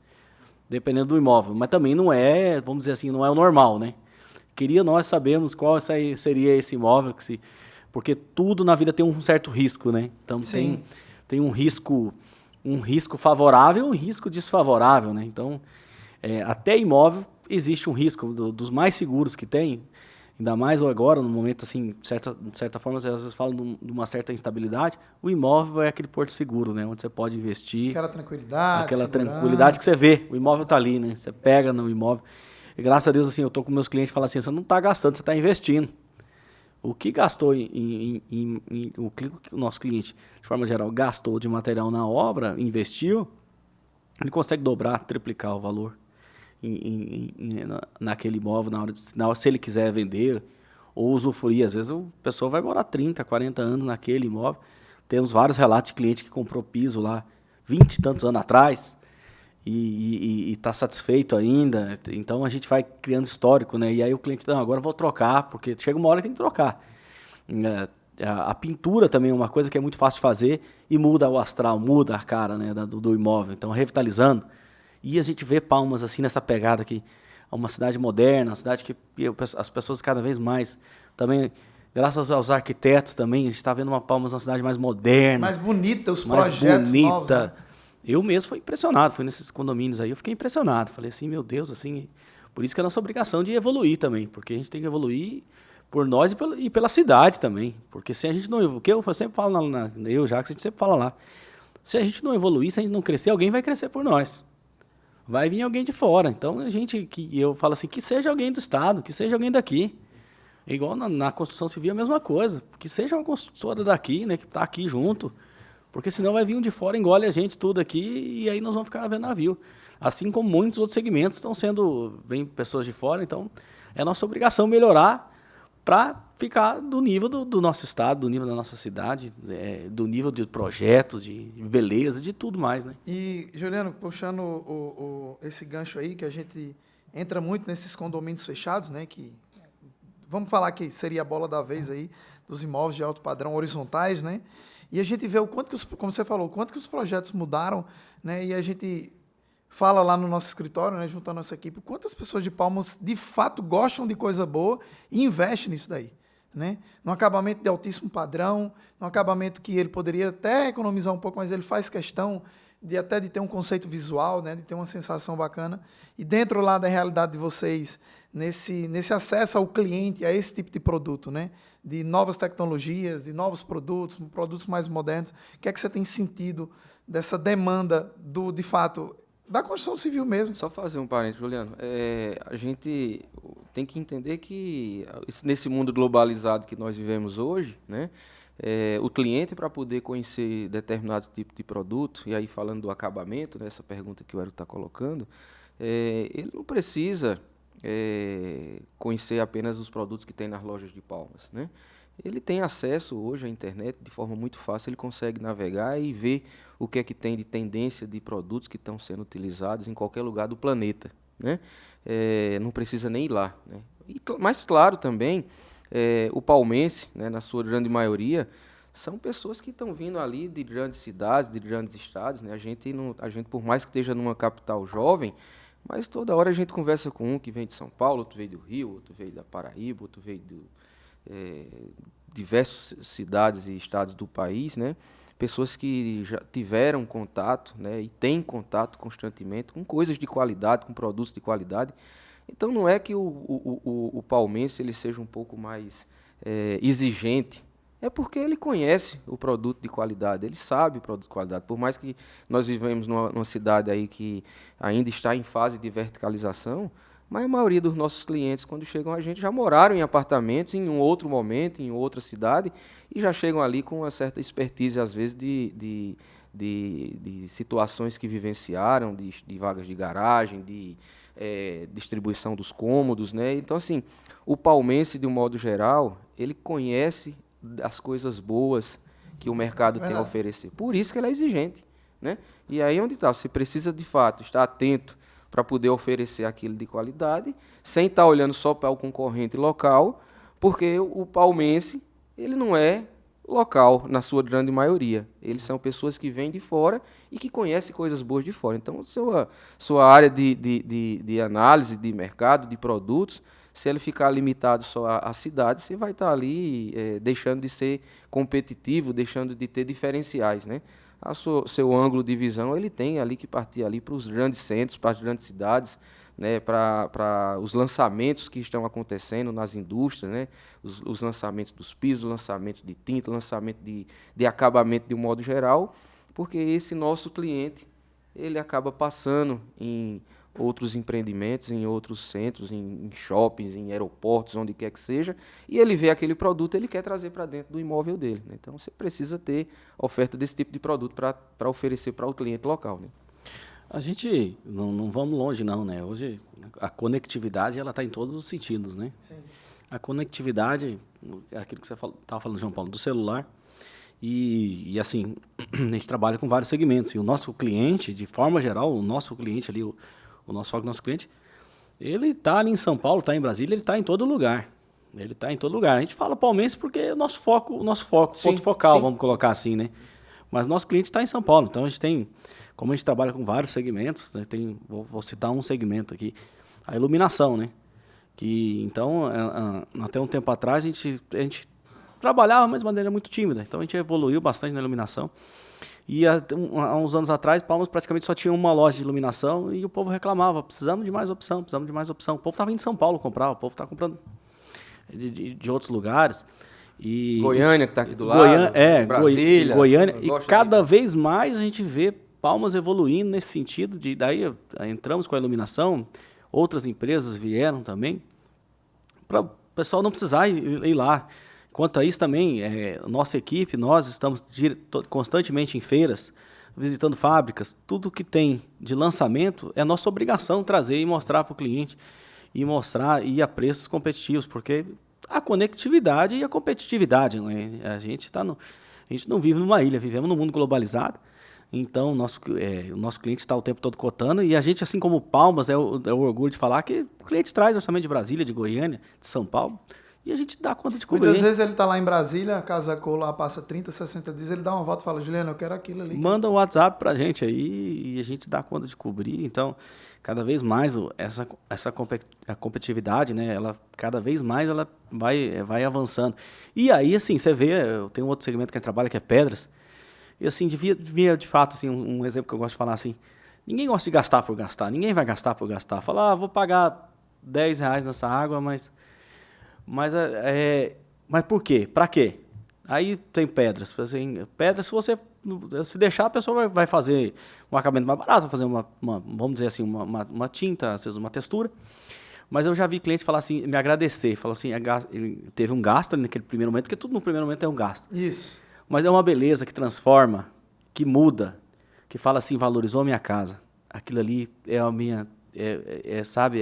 dependendo do imóvel. Mas também não é, vamos dizer assim, não é o normal, né? Nós sabemos qual seria esse imóvel, porque tudo na vida tem um certo risco, né? Então, tem um risco favorável e um risco desfavorável, né? Então, até imóvel existe um risco dos mais seguros que tem. Ainda mais agora, no momento, assim, de certa forma, às vezes falam de uma certa instabilidade, o imóvel é aquele porto seguro, né? Onde você pode investir. Aquela tranquilidade que você vê, o imóvel está ali, né? Você pega no imóvel. E graças a Deus, assim, eu estou com meus clientes e falo assim, você não está gastando, você está investindo. O que gastou o nosso cliente, de forma geral, gastou de material na obra, investiu, ele consegue dobrar, triplicar o valor naquele imóvel, se ele quiser vender ou usufruir. Às vezes a pessoa vai morar 30, 40 anos naquele imóvel. Temos vários relatos de cliente que comprou piso lá 20 e tantos anos atrás e está satisfeito ainda. Então a gente vai criando histórico, né? E aí o cliente, não, agora eu vou trocar, porque chega uma hora que tem que trocar. A pintura também é uma coisa que é muito fácil de fazer e muda o astral, muda a cara, né, do imóvel. Então, revitalizando. E a gente vê Palmas assim nessa pegada aqui. É uma cidade moderna, uma cidade que as pessoas cada vez mais também, graças aos arquitetos também, a gente está vendo Palmas uma cidade mais moderna. Mais bonita, os projetos novos. Né? Eu mesmo fui impressionado, fui nesses condomínios aí, eu fiquei impressionado. Falei assim, meu Deus, assim, por isso que é a nossa obrigação de evoluir também, porque a gente tem que evoluir por nós e pela cidade também. Porque se a gente não evoluir, que eu sempre falo, eu já que a gente sempre fala lá, se a gente não evoluir, se a gente não crescer, alguém vai crescer por nós. Vai vir alguém de fora. Então, eu falo assim, que seja alguém do Estado, que seja alguém daqui. É igual na construção civil, a mesma coisa. Que seja uma construtora daqui, né, que está aqui junto. Porque senão vai vir um de fora, engole a gente tudo aqui e aí nós vamos ficar vendo navio. Assim como muitos outros segmentos vem pessoas de fora. Então, é nossa obrigação melhorar para ficar do nível do nosso estado, do nível da nossa cidade, do nível de projetos, de beleza, de tudo mais, né? E, Juliano, puxando esse gancho aí, que a gente entra muito nesses condomínios fechados, né? Que, vamos falar que seria a bola da vez aí, dos imóveis de alto padrão horizontais, né? E a gente vê o quanto que, como você falou, o quanto que os projetos mudaram, né? E a gente fala lá no nosso escritório, né, junto à nossa equipe, quantas pessoas de Palmas de fato gostam de coisa boa e investem nisso daí, né? Num acabamento de altíssimo padrão, num acabamento que ele poderia até economizar um pouco, mas ele faz questão de ter um conceito visual, né, de ter uma sensação bacana. E dentro lá da realidade de vocês, nesse acesso ao cliente, a esse tipo de produto, né, de novas tecnologias, de novos produtos mais modernos, o que é que você tem sentido dessa demanda de fato, da construção civil mesmo? Só fazer um parênteses, Juliano. A gente tem que entender que nesse mundo globalizado que nós vivemos hoje, né, o cliente, para poder conhecer determinado tipo de produto, e aí falando do acabamento, né, essa pergunta que o Hélio está colocando, ele não precisa conhecer apenas os produtos que tem nas lojas de Palmas, né? Ele tem acesso hoje à internet de forma muito fácil, ele consegue navegar e ver o que é que tem de tendência de produtos que estão sendo utilizados em qualquer lugar do planeta, né? Não precisa nem ir lá, né? Mas, claro, também, o palmense, né, na sua grande maioria, são pessoas que estão vindo ali de grandes cidades, de grandes estados, né? A gente, por mais que esteja numa capital jovem, mas toda hora a gente conversa com um que vem de São Paulo, outro veio do Rio, outro veio da Paraíba, outro veio diversas cidades e estados do país, né? Pessoas que já tiveram contato, né, e têm contato constantemente com coisas de qualidade, com produtos de qualidade. Então, não é que o palmense ele seja um pouco mais exigente, é porque ele conhece o produto de qualidade, ele sabe o produto de qualidade. Por mais que nós vivemos numa cidade aí que ainda está em fase de verticalização, mas a maioria dos nossos clientes, quando chegam a gente, já moraram em apartamentos em um outro momento, em outra cidade, e já chegam ali com uma certa expertise, às vezes, de situações que vivenciaram, de vagas de garagem, de distribuição dos cômodos, né? Então, assim, o palmense, de um modo geral, ele conhece as coisas boas que o mercado tem a oferecer. Por isso que ele é exigente, né? E aí onde está? Você precisa, de fato, estar atento para poder oferecer aquilo de qualidade, sem estar olhando só para o concorrente local, porque o palmense, ele não é local, na sua grande maioria. Eles são pessoas que vêm de fora e que conhecem coisas boas de fora. Então, sua área de análise de mercado, de produtos, se ele ficar limitado só à cidade, você vai estar ali deixando de ser competitivo, deixando de ter diferenciais, né? Seu ângulo de visão, ele tem ali que partir ali para os grandes centros, para as grandes cidades, né, para os lançamentos que estão acontecendo nas indústrias, né, os lançamentos dos pisos, lançamento de tinta, lançamento de acabamento de um modo geral, porque esse nosso cliente ele acaba passando em outros empreendimentos, em outros centros, em shoppings, em aeroportos, onde quer que seja, e ele vê aquele produto, ele quer trazer para dentro do imóvel dele, né? Então, você precisa ter oferta desse tipo de produto para oferecer para o cliente local, né? A gente não vamos longe não, né? Hoje a conectividade ela está em todos os sentidos, né? Sim. A conectividade, aquilo que você estava falando, João Paulo, do celular, e assim, a gente trabalha com vários segmentos, e o nosso cliente, de forma geral, o nosso cliente ali, o nosso foco do nosso cliente, ele está ali em São Paulo, está em Brasília, ele está em todo lugar. Ele está em todo lugar. A gente fala palmense porque é o nosso foco, Sim, ponto focal, sim. vamos colocar assim, né? Mas nosso cliente está em São Paulo, então a gente tem, como a gente trabalha com vários segmentos, né, vou citar um segmento aqui, a iluminação, né? Que, então, até um tempo atrás, a gente trabalhava, mas de maneira muito tímida. Então, a gente evoluiu bastante na iluminação. E há uns anos atrás, Palmas praticamente só tinha uma loja de iluminação e o povo reclamava, precisamos de mais opção, precisamos de mais opção. O povo estava indo em São Paulo comprar, o povo está comprando de outros lugares. E Goiânia, que está aqui do lado, Brasília. Goiânia. E cada vez mais a gente vê Palmas evoluindo nesse sentido. Daí entramos com a iluminação, outras empresas vieram também, para o pessoal não precisar ir lá. Quanto a isso também, nossa equipe, nós estamos constantemente em feiras, visitando fábricas, tudo que tem de lançamento é nossa obrigação trazer e mostrar para o cliente, e a preços competitivos, porque a conectividade e a competitividade, né? A gente não vive numa ilha, vivemos num mundo globalizado, então o nosso cliente está o tempo todo cotando, e a gente, assim como Palmas, é o orgulho de falar que o cliente traz orçamento de Brasília, de Goiânia, de São Paulo, e a gente dá conta de cobrir. Muitas vezes ele está lá em Brasília, a Casa Cor lá passa 30, 60 dias, ele dá uma volta e fala, Juliano, eu quero aquilo ali. Manda um WhatsApp pra gente aí e a gente dá conta de cobrir. Então, cada vez mais a competitividade, né, cada vez mais ela vai avançando. E aí, assim, você vê, eu tenho um outro segmento que a gente trabalha, que é pedras, e assim, devia de fato, assim, um exemplo que eu gosto de falar assim, ninguém gosta de gastar por gastar, ninguém vai gastar por gastar. Falar, vou pagar R$10 nessa água, mas por quê? Para quê? Aí tem pedras. Assim, pedras, se você se deixar, a pessoa vai fazer um acabamento mais barato, vai fazer vamos dizer assim, uma tinta, às vezes uma textura. Mas eu já vi clientes falar assim, me agradecer. Falou assim, teve um gasto ali naquele primeiro momento, porque tudo no primeiro momento é um gasto. Isso. Mas é uma beleza que transforma, que muda, que fala assim, valorizou a minha casa. Aquilo ali é a minha, sabe,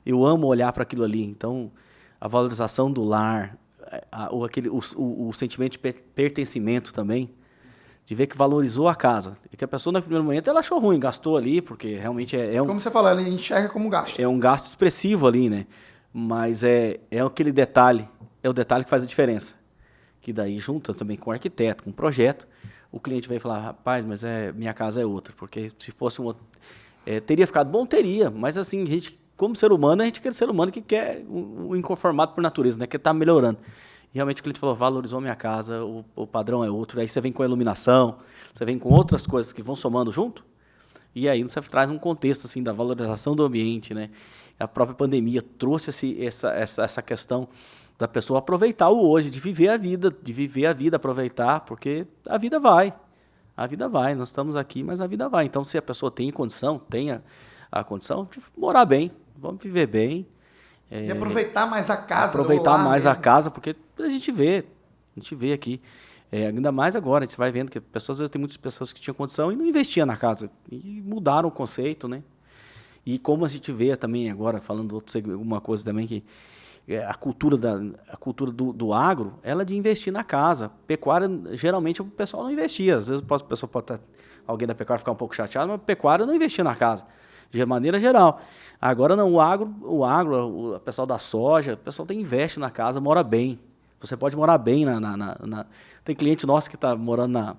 eu amo olhar para aquilo ali. Então, a valorização do lar, o sentimento de pertencimento também, de ver que valorizou a casa. E que a pessoa, no primeiro momento, ela achou ruim, gastou ali, porque realmente como você falou, ele enxerga como gasto. É um gasto expressivo ali, né? Mas é aquele detalhe, é o detalhe que faz a diferença. Que daí, junta também com o arquiteto, com o projeto, o cliente vai falar, rapaz, mas minha casa é outra, porque se fosse um outro... teria ficado bom? Teria, mas assim, a gente... Como ser humano, a gente quer ser humano que quer o inconformado por natureza, né? Que está melhorando. E realmente o cliente falou, valorizou minha casa, o padrão é outro. Aí você vem com a iluminação, você vem com outras coisas que vão somando junto. E aí você traz um contexto assim, da valorização do ambiente, né? A própria pandemia trouxe essa questão da pessoa aproveitar o hoje, de viver a vida, aproveitar, porque a vida vai. A vida vai, nós estamos aqui, mas a vida vai. Então, se a pessoa tem condição, tenha a condição de morar bem, vamos viver bem. E aproveitar mais a casa. Aproveitar mais mesmo a casa, porque a gente vê aqui. Ainda mais agora, a gente vai vendo que às vezes tem muitas pessoas que tinham condição e não investiam na casa. E mudaram o conceito, né? E como a gente vê também agora, falando alguma coisa também, que a cultura do agro, ela é de investir na casa. Pecuária, geralmente, o pessoal não investia. Às vezes alguém da pecuária ficar um pouco chateado, mas a pecuária não investia na casa. De maneira geral. Agora não, o pessoal da soja, o pessoal investe na casa, mora bem. Você pode morar bem Tem cliente nosso que está morando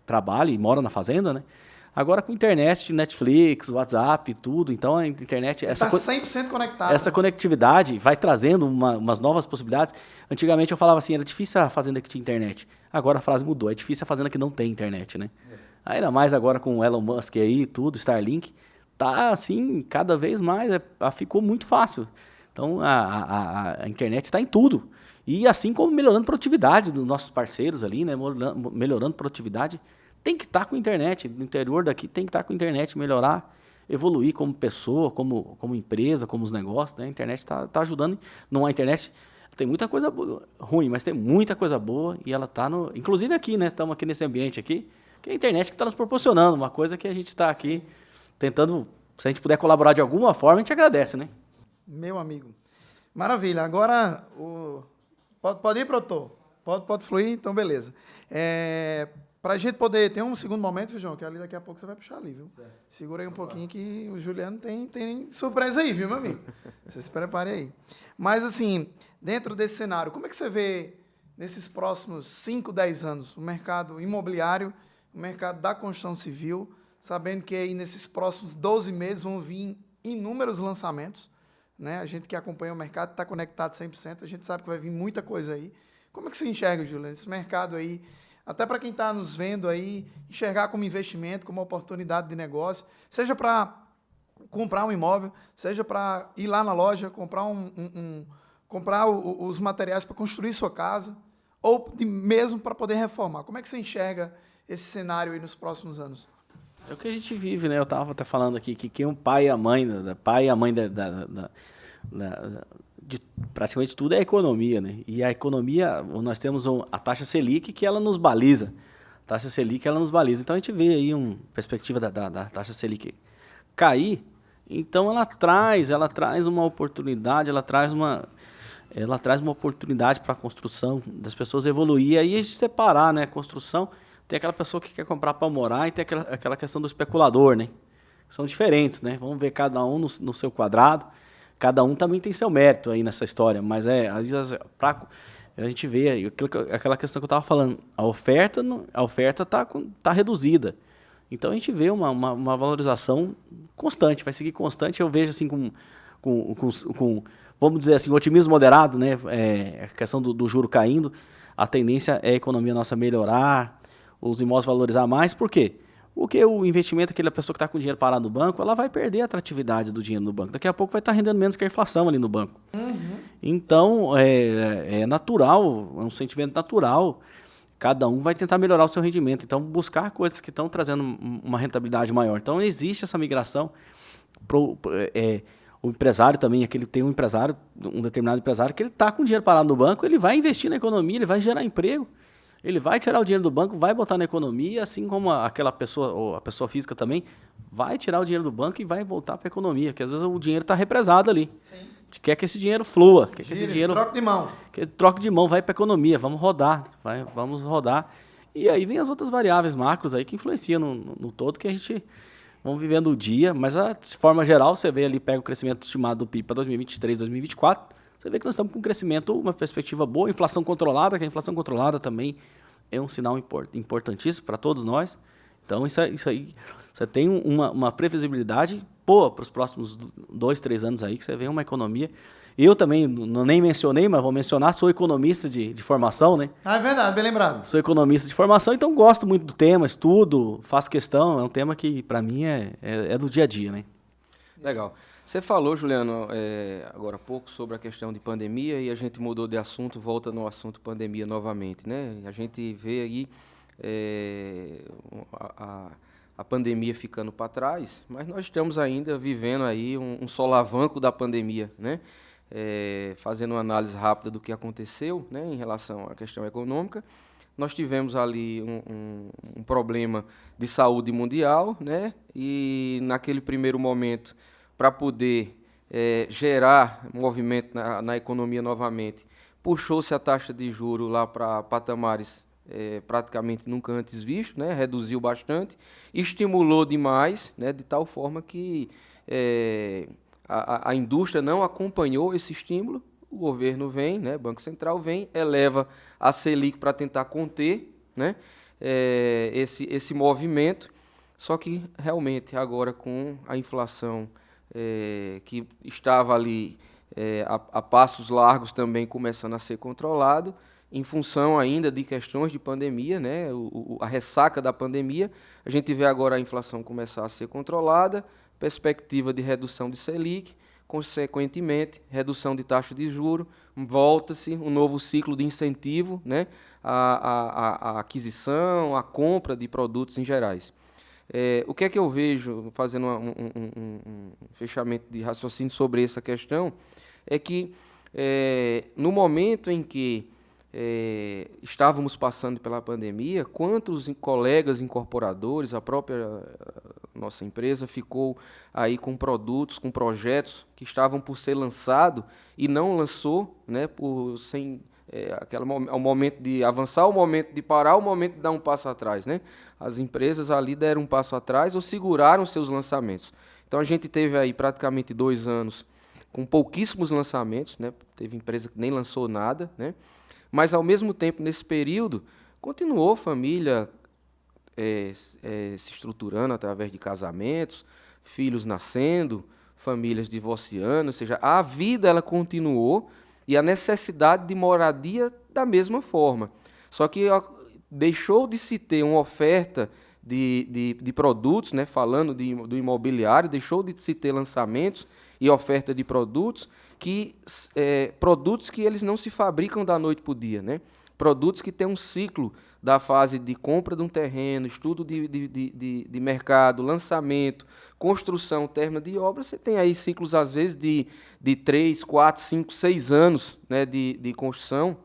trabalha e mora na fazenda, né? Agora com internet, Netflix, WhatsApp, tudo, então a internet... Está 100% conectado. Essa conectividade vai trazendo umas novas possibilidades. Antigamente eu falava assim, era difícil a fazenda que tinha internet. Agora a frase mudou, é difícil a fazenda que não tem internet, né? Ainda mais agora com o Elon Musk aí, tudo, Starlink, tá assim, cada vez mais, ficou muito fácil. Então, a internet está em tudo. E assim como melhorando a produtividade dos nossos parceiros ali, né? Melhorando a produtividade, tem que estar com a internet. No interior daqui tem que estar com a internet, melhorar, evoluir como pessoa, como empresa, como os negócios. Né? A internet está ajudando. Não, a internet tem muita coisa ruim, mas tem muita coisa boa e ela está no... Inclusive aqui, né? Estamos aqui nesse ambiente aqui, que é a internet que está nos proporcionando. Uma coisa que a gente está aqui tentando... Se a gente puder colaborar de alguma forma, a gente agradece, né? Meu amigo. Maravilha. Agora, pode ir, produtor? Pode fluir? Então, beleza. Para a gente poder... Tem um segundo momento, João, que ali daqui a pouco você vai puxar ali, viu? Certo. Segura aí um pouquinho que o Juliano tem surpresa aí, viu, meu amigo? Você se prepare aí. Mas, assim, dentro desse cenário, como é que você vê nesses próximos 5, 10 anos o mercado imobiliário, o mercado da construção civil, sabendo que aí nesses próximos 12 meses vão vir inúmeros lançamentos, né? A gente que acompanha o mercado está conectado 100%, a gente sabe que vai vir muita coisa aí. Como é que você enxerga, Juliano, esse mercado aí, até para quem está nos vendo aí, enxergar como investimento, como oportunidade de negócio, seja para comprar um imóvel, seja para ir lá na loja, comprar os materiais para construir sua casa, ou mesmo para poder reformar. Como é que você enxerga esse cenário aí nos próximos anos? É o que a gente vive, né? Eu estava até falando aqui que o pai e a mãe, de praticamente tudo é a economia, né? E a economia, nós temos a taxa Selic que ela nos baliza. A taxa Selic ela nos baliza. Então a gente vê aí uma perspectiva da taxa Selic cair. Então ela traz uma oportunidade, ela traz uma oportunidade para a construção das pessoas evoluir. E aí a gente separar, né? Construção. Tem aquela pessoa que quer comprar para morar e tem aquela questão do especulador, né? São diferentes, né? Vamos ver cada um no seu quadrado. Cada um também tem seu mérito aí nessa história, mas a gente vê aquela questão que eu estava falando. A oferta tá reduzida. Então a gente vê uma valorização constante, vai seguir constante. Eu vejo assim com vamos dizer assim, otimismo moderado, né? A questão do juro caindo, a tendência é a economia nossa melhorar, os imóveis valorizar mais. Por quê? Porque o investimento, aquela pessoa que está com dinheiro parado no banco, ela vai perder a atratividade do dinheiro no banco. Daqui a pouco vai estar rendendo menos que a inflação ali no banco. Uhum. Então, é natural, é um sentimento natural. Cada um vai tentar melhorar o seu rendimento. Então, buscar coisas que estão trazendo uma rentabilidade maior. Então, existe essa migração. O empresário também, tem um determinado empresário, que ele está com dinheiro parado no banco, ele vai investir na economia, ele vai gerar emprego. Ele vai tirar o dinheiro do banco, vai botar na economia, assim como aquela pessoa, ou a pessoa física também, vai tirar o dinheiro do banco e vai voltar para a economia, porque às vezes o dinheiro está represado ali. Sim. A gente quer que esse dinheiro flua, quer que esse dinheiro... Troca de mão. Troca de mão, vai para a economia, vamos rodar. E aí vem as outras variáveis macros aí que influenciam no todo, que a gente... Vamos vivendo o dia, mas de forma geral, você vê ali, pega o crescimento estimado do PIB para 2023, 2024, você vê que nós estamos com um crescimento, uma perspectiva boa, inflação controlada, que a inflação controlada também é um sinal importantíssimo para todos nós. Então, isso aí, você tem uma previsibilidade boa para os próximos 2, 3 anos aí, que você vê uma economia. Eu também, nem mencionei, mas vou mencionar, sou economista de formação, né? Ah, é verdade, bem lembrado. Sou economista de formação, então gosto muito do tema, estudo, faço questão, é um tema que, para mim, é do dia a dia, né? Legal. Você falou, Juliano, agora há pouco sobre a questão de pandemia e a gente mudou de assunto, volta no assunto pandemia novamente, né? A gente vê aí a pandemia ficando para trás, mas nós estamos ainda vivendo aí um solavanco da pandemia, né? Fazendo uma análise rápida do que aconteceu, né, em relação à questão econômica, nós tivemos ali um problema de saúde mundial, né? E naquele primeiro momento, para poder gerar movimento na economia novamente, puxou-se a taxa de juros lá para patamares praticamente nunca antes vistos, né? Reduziu bastante, estimulou demais, né? De tal forma que a indústria não acompanhou esse estímulo, o governo vem, né? O Banco Central vem, eleva a Selic para tentar conter, né? Esse movimento, só que realmente agora com a inflação que estava ali a passos largos também começando a ser controlado, em função ainda de questões de pandemia, né, a ressaca da pandemia. A gente vê agora a inflação começar a ser controlada, perspectiva de redução de Selic, consequentemente, redução de taxa de juros, volta-se um novo ciclo de incentivo, né, à aquisição, à compra de produtos em gerais. O que é que eu vejo, fazendo um fechamento de raciocínio sobre essa questão, é que no momento em que estávamos passando pela pandemia, quantos colegas incorporadores, a própria nossa empresa ficou aí com produtos, com projetos que estavam por ser lançado e não lançou, né, o momento de avançar, o momento de parar, o momento de dar um passo atrás, né? As empresas ali deram um passo atrás ou seguraram seus lançamentos. Então a gente teve aí praticamente 2 anos com pouquíssimos lançamentos, né? Teve empresa que nem lançou nada, né? Mas, ao mesmo tempo, nesse período, continuou a família se estruturando através de casamentos, filhos nascendo, famílias divorciando, ou seja, a vida ela continuou e a necessidade de moradia da mesma forma. Só que deixou de se ter uma oferta de produtos, né, falando do imobiliário, deixou de se ter lançamentos e oferta de produtos que eles não se fabricam da noite para o dia, né? Produtos que têm um ciclo da fase de compra de um terreno, estudo de mercado, lançamento, construção, término de obra. Você tem aí ciclos, às vezes, de 3, 4, 5, 6 anos, né, de construção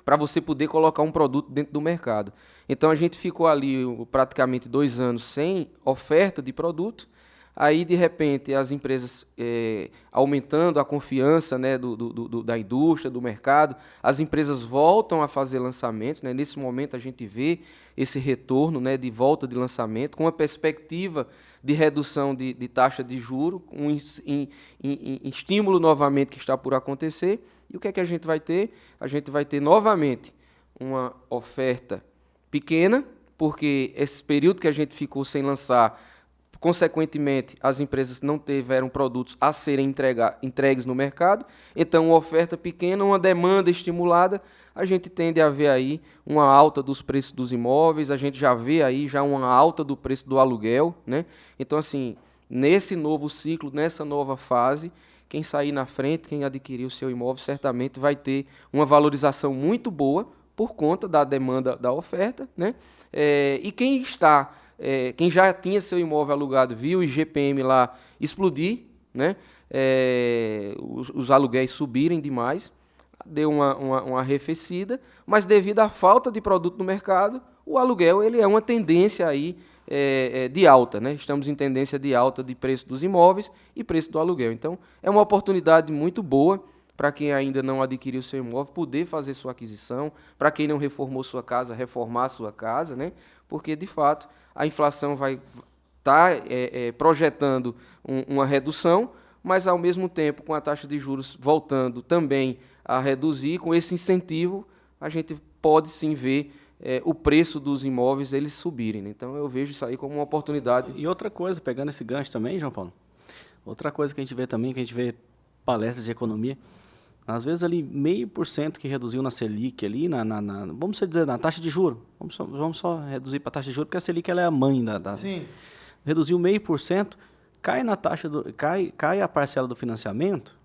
para você poder colocar um produto dentro do mercado. Então, a gente ficou ali praticamente 2 anos sem oferta de produto. Aí, de repente, as empresas aumentando a confiança, né, da indústria, do mercado, as empresas voltam a fazer lançamentos, né? Nesse momento, a gente vê esse retorno, né, de volta de lançamento, com a perspectiva de redução de taxa de juros, estímulo novamente que está por acontecer. E o que é que a gente vai ter? A gente vai ter novamente uma oferta pequena, porque esse período que a gente ficou sem lançar, consequentemente, as empresas não tiveram produtos a serem entregues no mercado. Então, uma oferta pequena, uma demanda estimulada, a gente tende a ver aí uma alta dos preços dos imóveis, a gente já vê aí uma alta do preço do aluguel, né? Então, assim, nesse novo ciclo, nessa nova fase, quem sair na frente, quem adquirir o seu imóvel, certamente vai ter uma valorização muito boa por conta da demanda da oferta, né? E quem já tinha seu imóvel alugado, viu o IGPM lá explodir, né? Os aluguéis subirem demais, deu uma arrefecida, mas devido à falta de produto no mercado, o aluguel ele é uma tendência aí, de alta, né? Estamos em tendência de alta de preço dos imóveis e preço do aluguel. Então, é uma oportunidade muito boa para quem ainda não adquiriu seu imóvel, poder fazer sua aquisição, para quem não reformou sua casa, reformar sua casa, né? Porque, de fato, a inflação vai estar projetando uma redução, mas, ao mesmo tempo, com a taxa de juros voltando também a reduzir, com esse incentivo, a gente pode sim ver o preço dos imóveis eles subirem, né? Então, eu vejo isso aí como uma oportunidade. E outra coisa, pegando esse gancho também, João Paulo, outra coisa que a gente vê também, que a gente vê palestras de economia, às vezes ali 0,5% que reduziu na Selic ali, vamos dizer, na taxa de juros. Vamos só reduzir para a taxa de juros, porque a Selic ela é a mãe da. Sim. Reduziu 0,5%, cai a parcela do financiamento,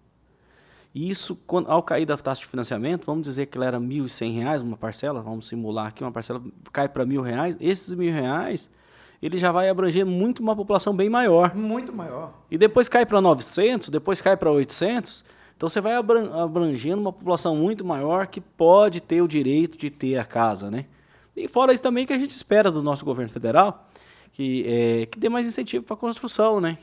e isso, ao cair da taxa de financiamento, vamos dizer que ela era R$ 1.100 uma parcela, vamos simular aqui, uma parcela cai para R$ 1.000, esses R$ 1.000, ele já vai abranger muito uma população bem maior. Muito maior. E depois cai para 900, depois cai para 800, então você vai abrangendo uma população muito maior que pode ter o direito de ter a casa, né? E fora isso também que a gente espera do nosso governo federal, que dê mais incentivo para a construção, né?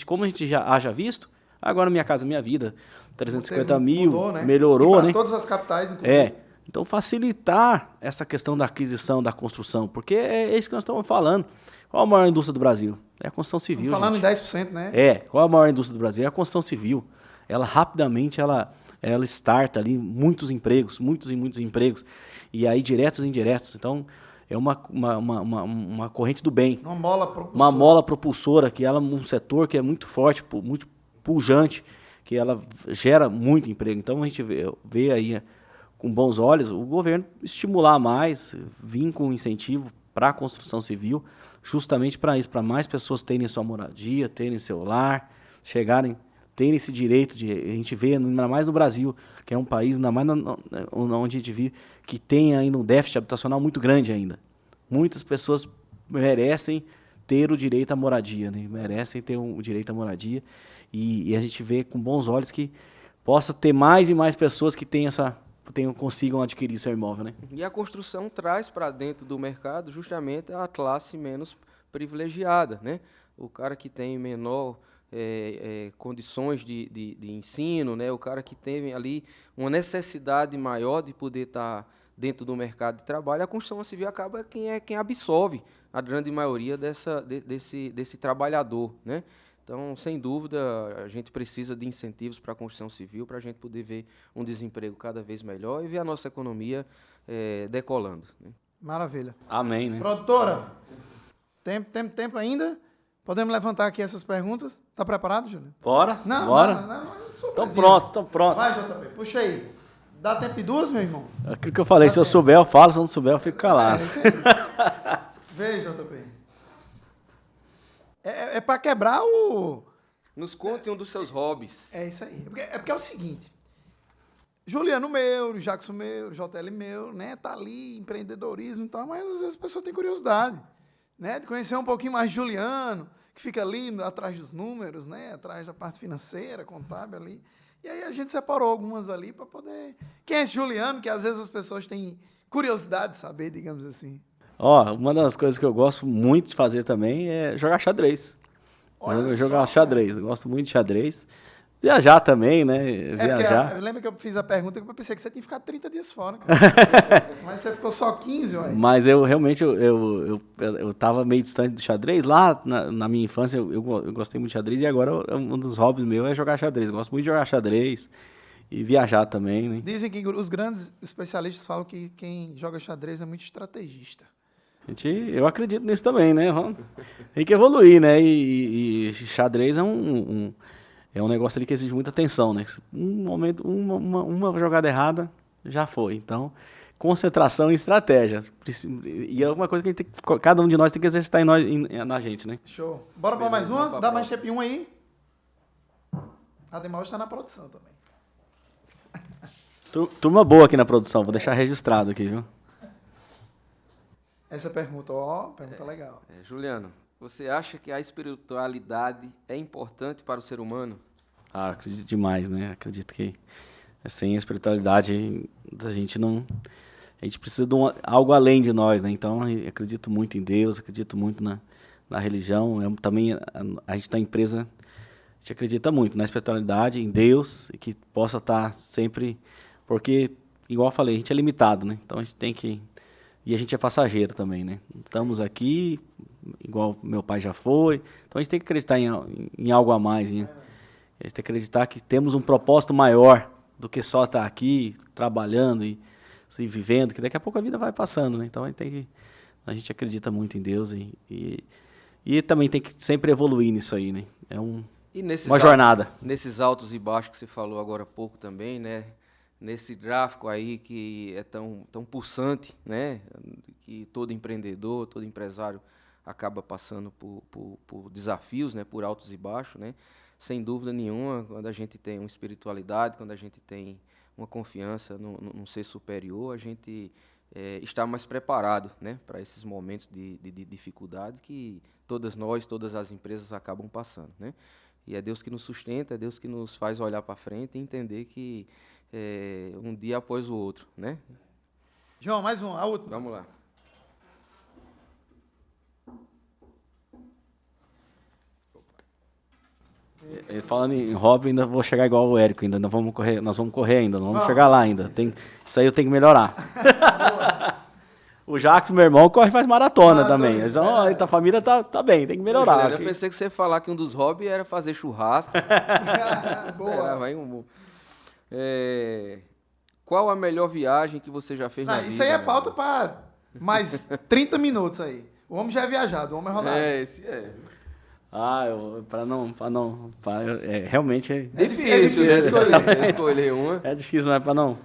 Como a gente já haja visto, agora Minha Casa Minha Vida, 350 mil, mudou, né? Melhorou, né? Todas as capitais, inclusive. Então facilitar essa questão da aquisição, da construção, porque é isso que nós estamos falando. Qual a maior indústria do Brasil? É a construção civil, estamos falando gente. Em 10%, né? Qual a maior indústria do Brasil? É a construção civil. Ela rapidamente, ela starta ali muitos empregos, muitos e muitos empregos, e aí diretos e indiretos. Então, é uma corrente do bem. Uma mola propulsora. Uma mola propulsora, que ela é um setor que é muito forte, muito pujante, que ela gera muito emprego. Então, a gente vê aí com bons olhos o governo estimular mais, vir com incentivo para a construção civil, justamente para isso, para mais pessoas terem sua moradia, terem seu lar, chegarem, terem esse direito de... A gente vê, ainda mais no Brasil, que é um país, ainda mais onde a gente vive, que tem ainda um déficit habitacional muito grande ainda. Muitas pessoas merecem ter o direito à moradia, né? Merecem ter o direito à moradia, e a gente vê com bons olhos que possa ter mais e mais pessoas que consigam adquirir seu imóvel, né? E a construção traz para dentro do mercado justamente a classe menos privilegiada, né? O cara que tem menor condições de ensino, né? O cara que tem ali uma necessidade maior de poder estar dentro do mercado de trabalho, a construção civil acaba quem absorve a grande maioria desse trabalhador, né? Então, sem dúvida, a gente precisa de incentivos para a construção civil, para a gente poder ver um desemprego cada vez melhor e ver a nossa economia decolando, né? Maravilha. Amém, né? Produtora, tempo ainda? Podemos levantar aqui essas perguntas? Tá preparado, Júlio? Bora? Não, bora. não. Estão pronto. Vai, JP, puxa aí. Dá tempo de duas, meu irmão? Aquilo que eu falei, se eu souber, eu falo, se eu não souber, eu fico calado. Isso aí. Vê, JP. É para quebrar o... Nos conte um dos seus hobbies. É isso aí. É porque é o seguinte. Juliano meu, Jackson meu, JL meu, né? Tá ali, empreendedorismo e tal, mas às vezes a pessoa tem curiosidade, né? De conhecer um pouquinho mais de Juliano, que fica ali atrás dos números, né? Atrás da parte financeira, contábil ali. E aí a gente separou algumas ali para poder... Quem é esse Juliano? Que às vezes as pessoas têm curiosidade de saber, digamos assim. Ó, uma das coisas que eu gosto muito de fazer também é jogar xadrez. Jogar xadrez. Eu gosto muito de xadrez. Viajar também, né? Viajar. Lembra que eu fiz a pergunta que eu pensei que você tinha ficado 30 dias fora, cara. Mas você ficou só 15, ué. Mas eu realmente, eu tava meio distante do xadrez. Lá, na minha infância, eu gostei muito de xadrez. E agora, um dos hobbies meus é jogar xadrez. Eu gosto muito de jogar xadrez e viajar também, né? Dizem que os grandes especialistas falam que quem joga xadrez é muito estrategista. Eu acredito nisso também, né? Tem que evoluir, né? E xadrez é um negócio ali que exige muita atenção, né? Um momento, uma jogada errada, já foi. Então, concentração e estratégia. E é uma coisa que cada um de nós tem que exercitar na gente, né? Show. Bora para mais uma? Dá mais tempo um aí? A Demol está na produção também. Turma boa aqui na produção, vou deixar registrado aqui, viu? Essa pergunta legal. Juliano, você acha que a espiritualidade é importante para o ser humano? Acredito demais, né? Acredito que sem a espiritualidade a gente precisa de algo além de nós, né? Então, eu acredito muito em Deus, acredito muito na religião. Também a gente na empresa, a gente acredita muito na espiritualidade, em Deus, e que possa estar sempre... Porque, igual eu falei, a gente é limitado, né? Então, a gente tem que... E a gente é passageiro também, né? Estamos aqui, igual meu pai já foi. Então, a gente tem que acreditar em algo a mais, né? A gente tem que acreditar que temos um propósito maior do que só estar aqui, trabalhando e vivendo, que daqui a pouco a vida vai passando, né? Então, a gente acredita muito em Deus e também tem que sempre evoluir nisso aí, né? É uma jornada. Nesses altos e baixos que você falou agora há pouco também, né? Nesse gráfico aí que é tão pulsante, né? Que todo empreendedor, todo empresário acaba passando por desafios, né? Por altos e baixos, né? Sem dúvida nenhuma, quando a gente tem uma espiritualidade, quando a gente tem uma confiança num ser superior, a gente está mais preparado, né? Para esses momentos de dificuldade que todas as empresas acabam passando, né? E é Deus que nos sustenta, é Deus que nos faz olhar para frente e entender que um dia após o outro, né? João, mais um, a última. Vamos lá. Falando em hobby, ainda vou chegar igual o Érico, ainda nós vamos correr ainda, não vamos chegar lá ainda. Isso aí eu tenho que melhorar. O Jackson, meu irmão, faz maratona também. A família tá bem, tem que melhorar. Eu pensei que você ia falar que um dos hobbies era fazer churrasco. Boa. Qual a melhor viagem que você já fez na vida? Isso aí é pauta para mais 30 minutos aí. O homem já é viajado, o homem é rodado. Esse é. Realmente é difícil escolher uma. É difícil, mas para não.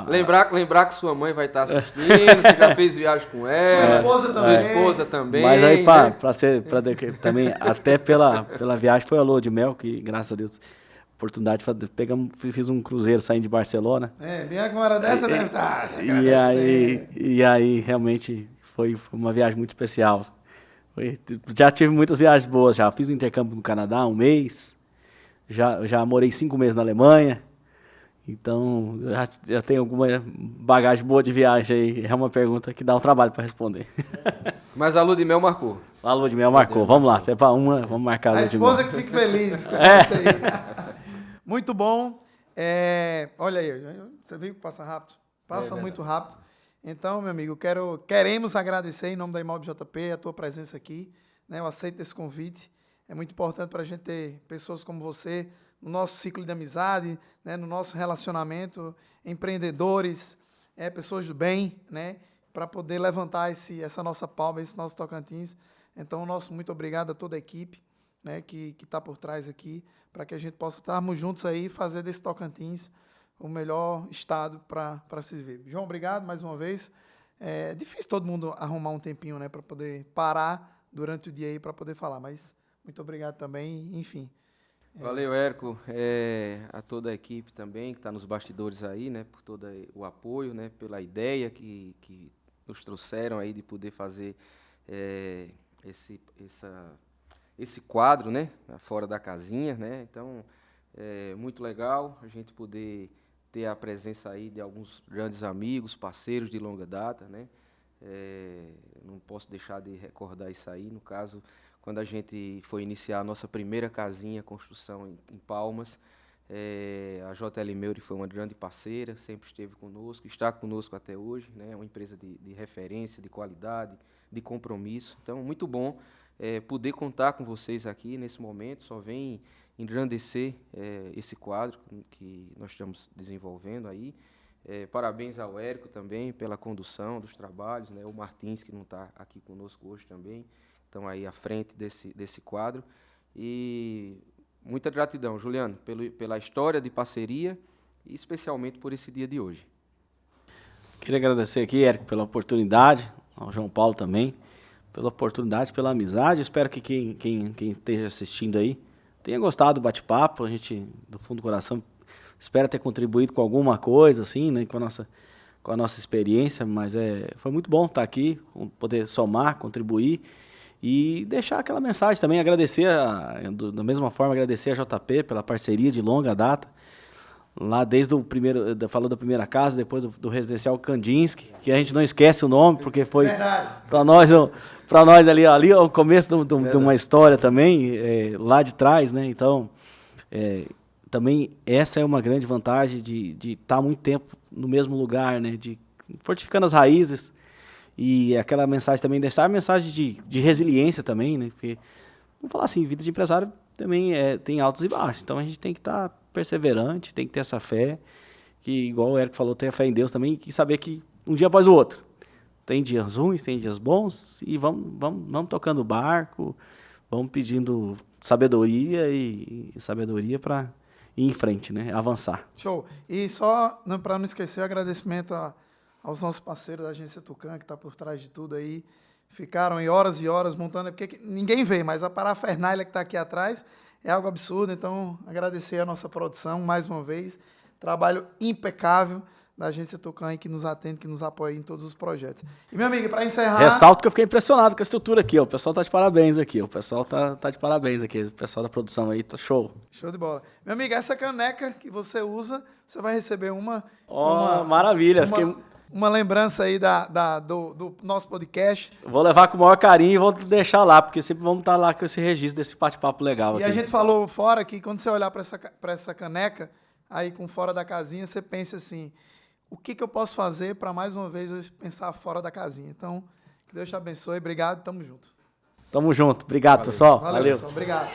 Lembrar que sua mãe vai estar assistindo, você já fez viagem com ela. Sua esposa também. Sua esposa também. Mas aí, né? também, até pela viagem, foi a lua de mel, que graças a Deus, oportunidade, fiz um cruzeiro saindo de Barcelona. Bem com uma hora dessa deve estar E aí, realmente, foi uma viagem muito especial. Já tive muitas viagens boas, já fiz um intercâmbio no Canadá, 1 mês, já morei 5 meses na Alemanha, então já tenho alguma bagagem boa de viagem aí, é uma pergunta que dá um trabalho para responder. Mas a lua de mel marcou. A lua de mel marcou, vamos lá, se é para uma, vamos marcar a lua de mel. A esposa que fique feliz com isso aí. Muito bom, olha aí, você viu que passa rápido? Passa muito rápido. Então, meu amigo, queremos agradecer em nome da Imob JP a tua presença aqui, né? Eu aceito esse convite. É muito importante para a gente ter pessoas como você no nosso ciclo de amizade, né? No nosso relacionamento, empreendedores, pessoas do bem, né? Para poder levantar essa nossa palma, esse nosso Tocantins. Então, nosso muito obrigado a toda a equipe, né? Que está por trás aqui, para que a gente possa estarmos juntos aí e fazer desse Tocantins o melhor estado para se viver. João, obrigado mais uma vez. É difícil todo mundo arrumar um tempinho, né, para poder parar durante o dia aí para poder falar, mas muito obrigado também, enfim. Valeu, Érico, a toda a equipe também que está nos bastidores aí, né, por todo o apoio, né, pela ideia que nos trouxeram aí de poder fazer esse quadro, né, fora da casinha, né. Então muito legal a gente poder ter a presença aí de alguns grandes amigos, parceiros de longa data, né? Não posso deixar de recordar isso aí, no caso, quando a gente foi iniciar a nossa primeira casinha, construção em Palmas, a JL Meury foi uma grande parceira, sempre esteve conosco, está conosco até hoje, né? Uma empresa de referência, de qualidade, de compromisso. Então, muito bom poder contar com vocês aqui nesse momento, só vem engrandecer esse quadro que nós estamos desenvolvendo aí. Parabéns ao Érico também pela condução dos trabalhos, né? O Martins, que não está aqui conosco hoje também, estão aí à frente desse quadro. E muita gratidão, Juliano, pela história de parceria e especialmente por esse dia de hoje. Queria agradecer aqui, Érico, pela oportunidade, ao João Paulo também, pela oportunidade, pela amizade. Espero que quem esteja assistindo aí tenha gostado do bate-papo. A gente, do fundo do coração, espera ter contribuído com alguma coisa, assim, né, com a nossa experiência, mas foi muito bom estar aqui, poder somar, contribuir e deixar aquela mensagem também, agradecer, da mesma forma, agradecer a JP pela parceria de longa data, lá desde o primeiro, falou da primeira casa, depois do residencial Kandinsky, que a gente não esquece o nome, porque foi para nós ali é o começo de uma história também, lá de trás, né? Então, também essa é uma grande vantagem de estar muito tempo no mesmo lugar, né? De fortificando as raízes, e aquela mensagem também, deixar a mensagem de resiliência também, né? Porque, vamos falar assim, vida de empresário também tem altos e baixos, então a gente tem que estar perseverante, tem que ter essa fé, que igual o Érico falou, ter a fé em Deus também, e saber que um dia após o outro, tem dias ruins, tem dias bons, e vamos tocando o barco, vamos pedindo sabedoria sabedoria para ir em frente, né? Avançar. Show. E só, para não esquecer, agradecimento aos nossos parceiros da Agência Tucan, que está por trás de tudo aí. Ficaram em horas e horas montando, porque ninguém vê, mas a parafernália que está aqui atrás é algo absurdo. Então, agradecer a nossa produção mais uma vez. Trabalho impecável da Agência Tucan, que nos atende, que nos apoia em todos os projetos. E, meu amigo, para encerrar... Ressalto que eu fiquei impressionado com a estrutura aqui, ó. O pessoal tá de parabéns aqui, o pessoal tá de parabéns aqui, o pessoal da produção aí, tá show. Show de bola. Meu amigo, essa caneca que você usa, você vai receber uma maravilha. Uma lembrança aí do nosso podcast. Vou levar com o maior carinho e vou deixar lá, porque sempre vamos estar lá com esse registro desse bate-papo legal aqui. E a gente falou fora que quando você olhar para essa caneca, aí com fora da casinha, você pensa assim, o que eu posso fazer para mais uma vez eu pensar fora da casinha? Então, que Deus te abençoe. Obrigado, tamo junto. Tamo junto. Obrigado, pessoal. Valeu. Pessoal. Obrigado.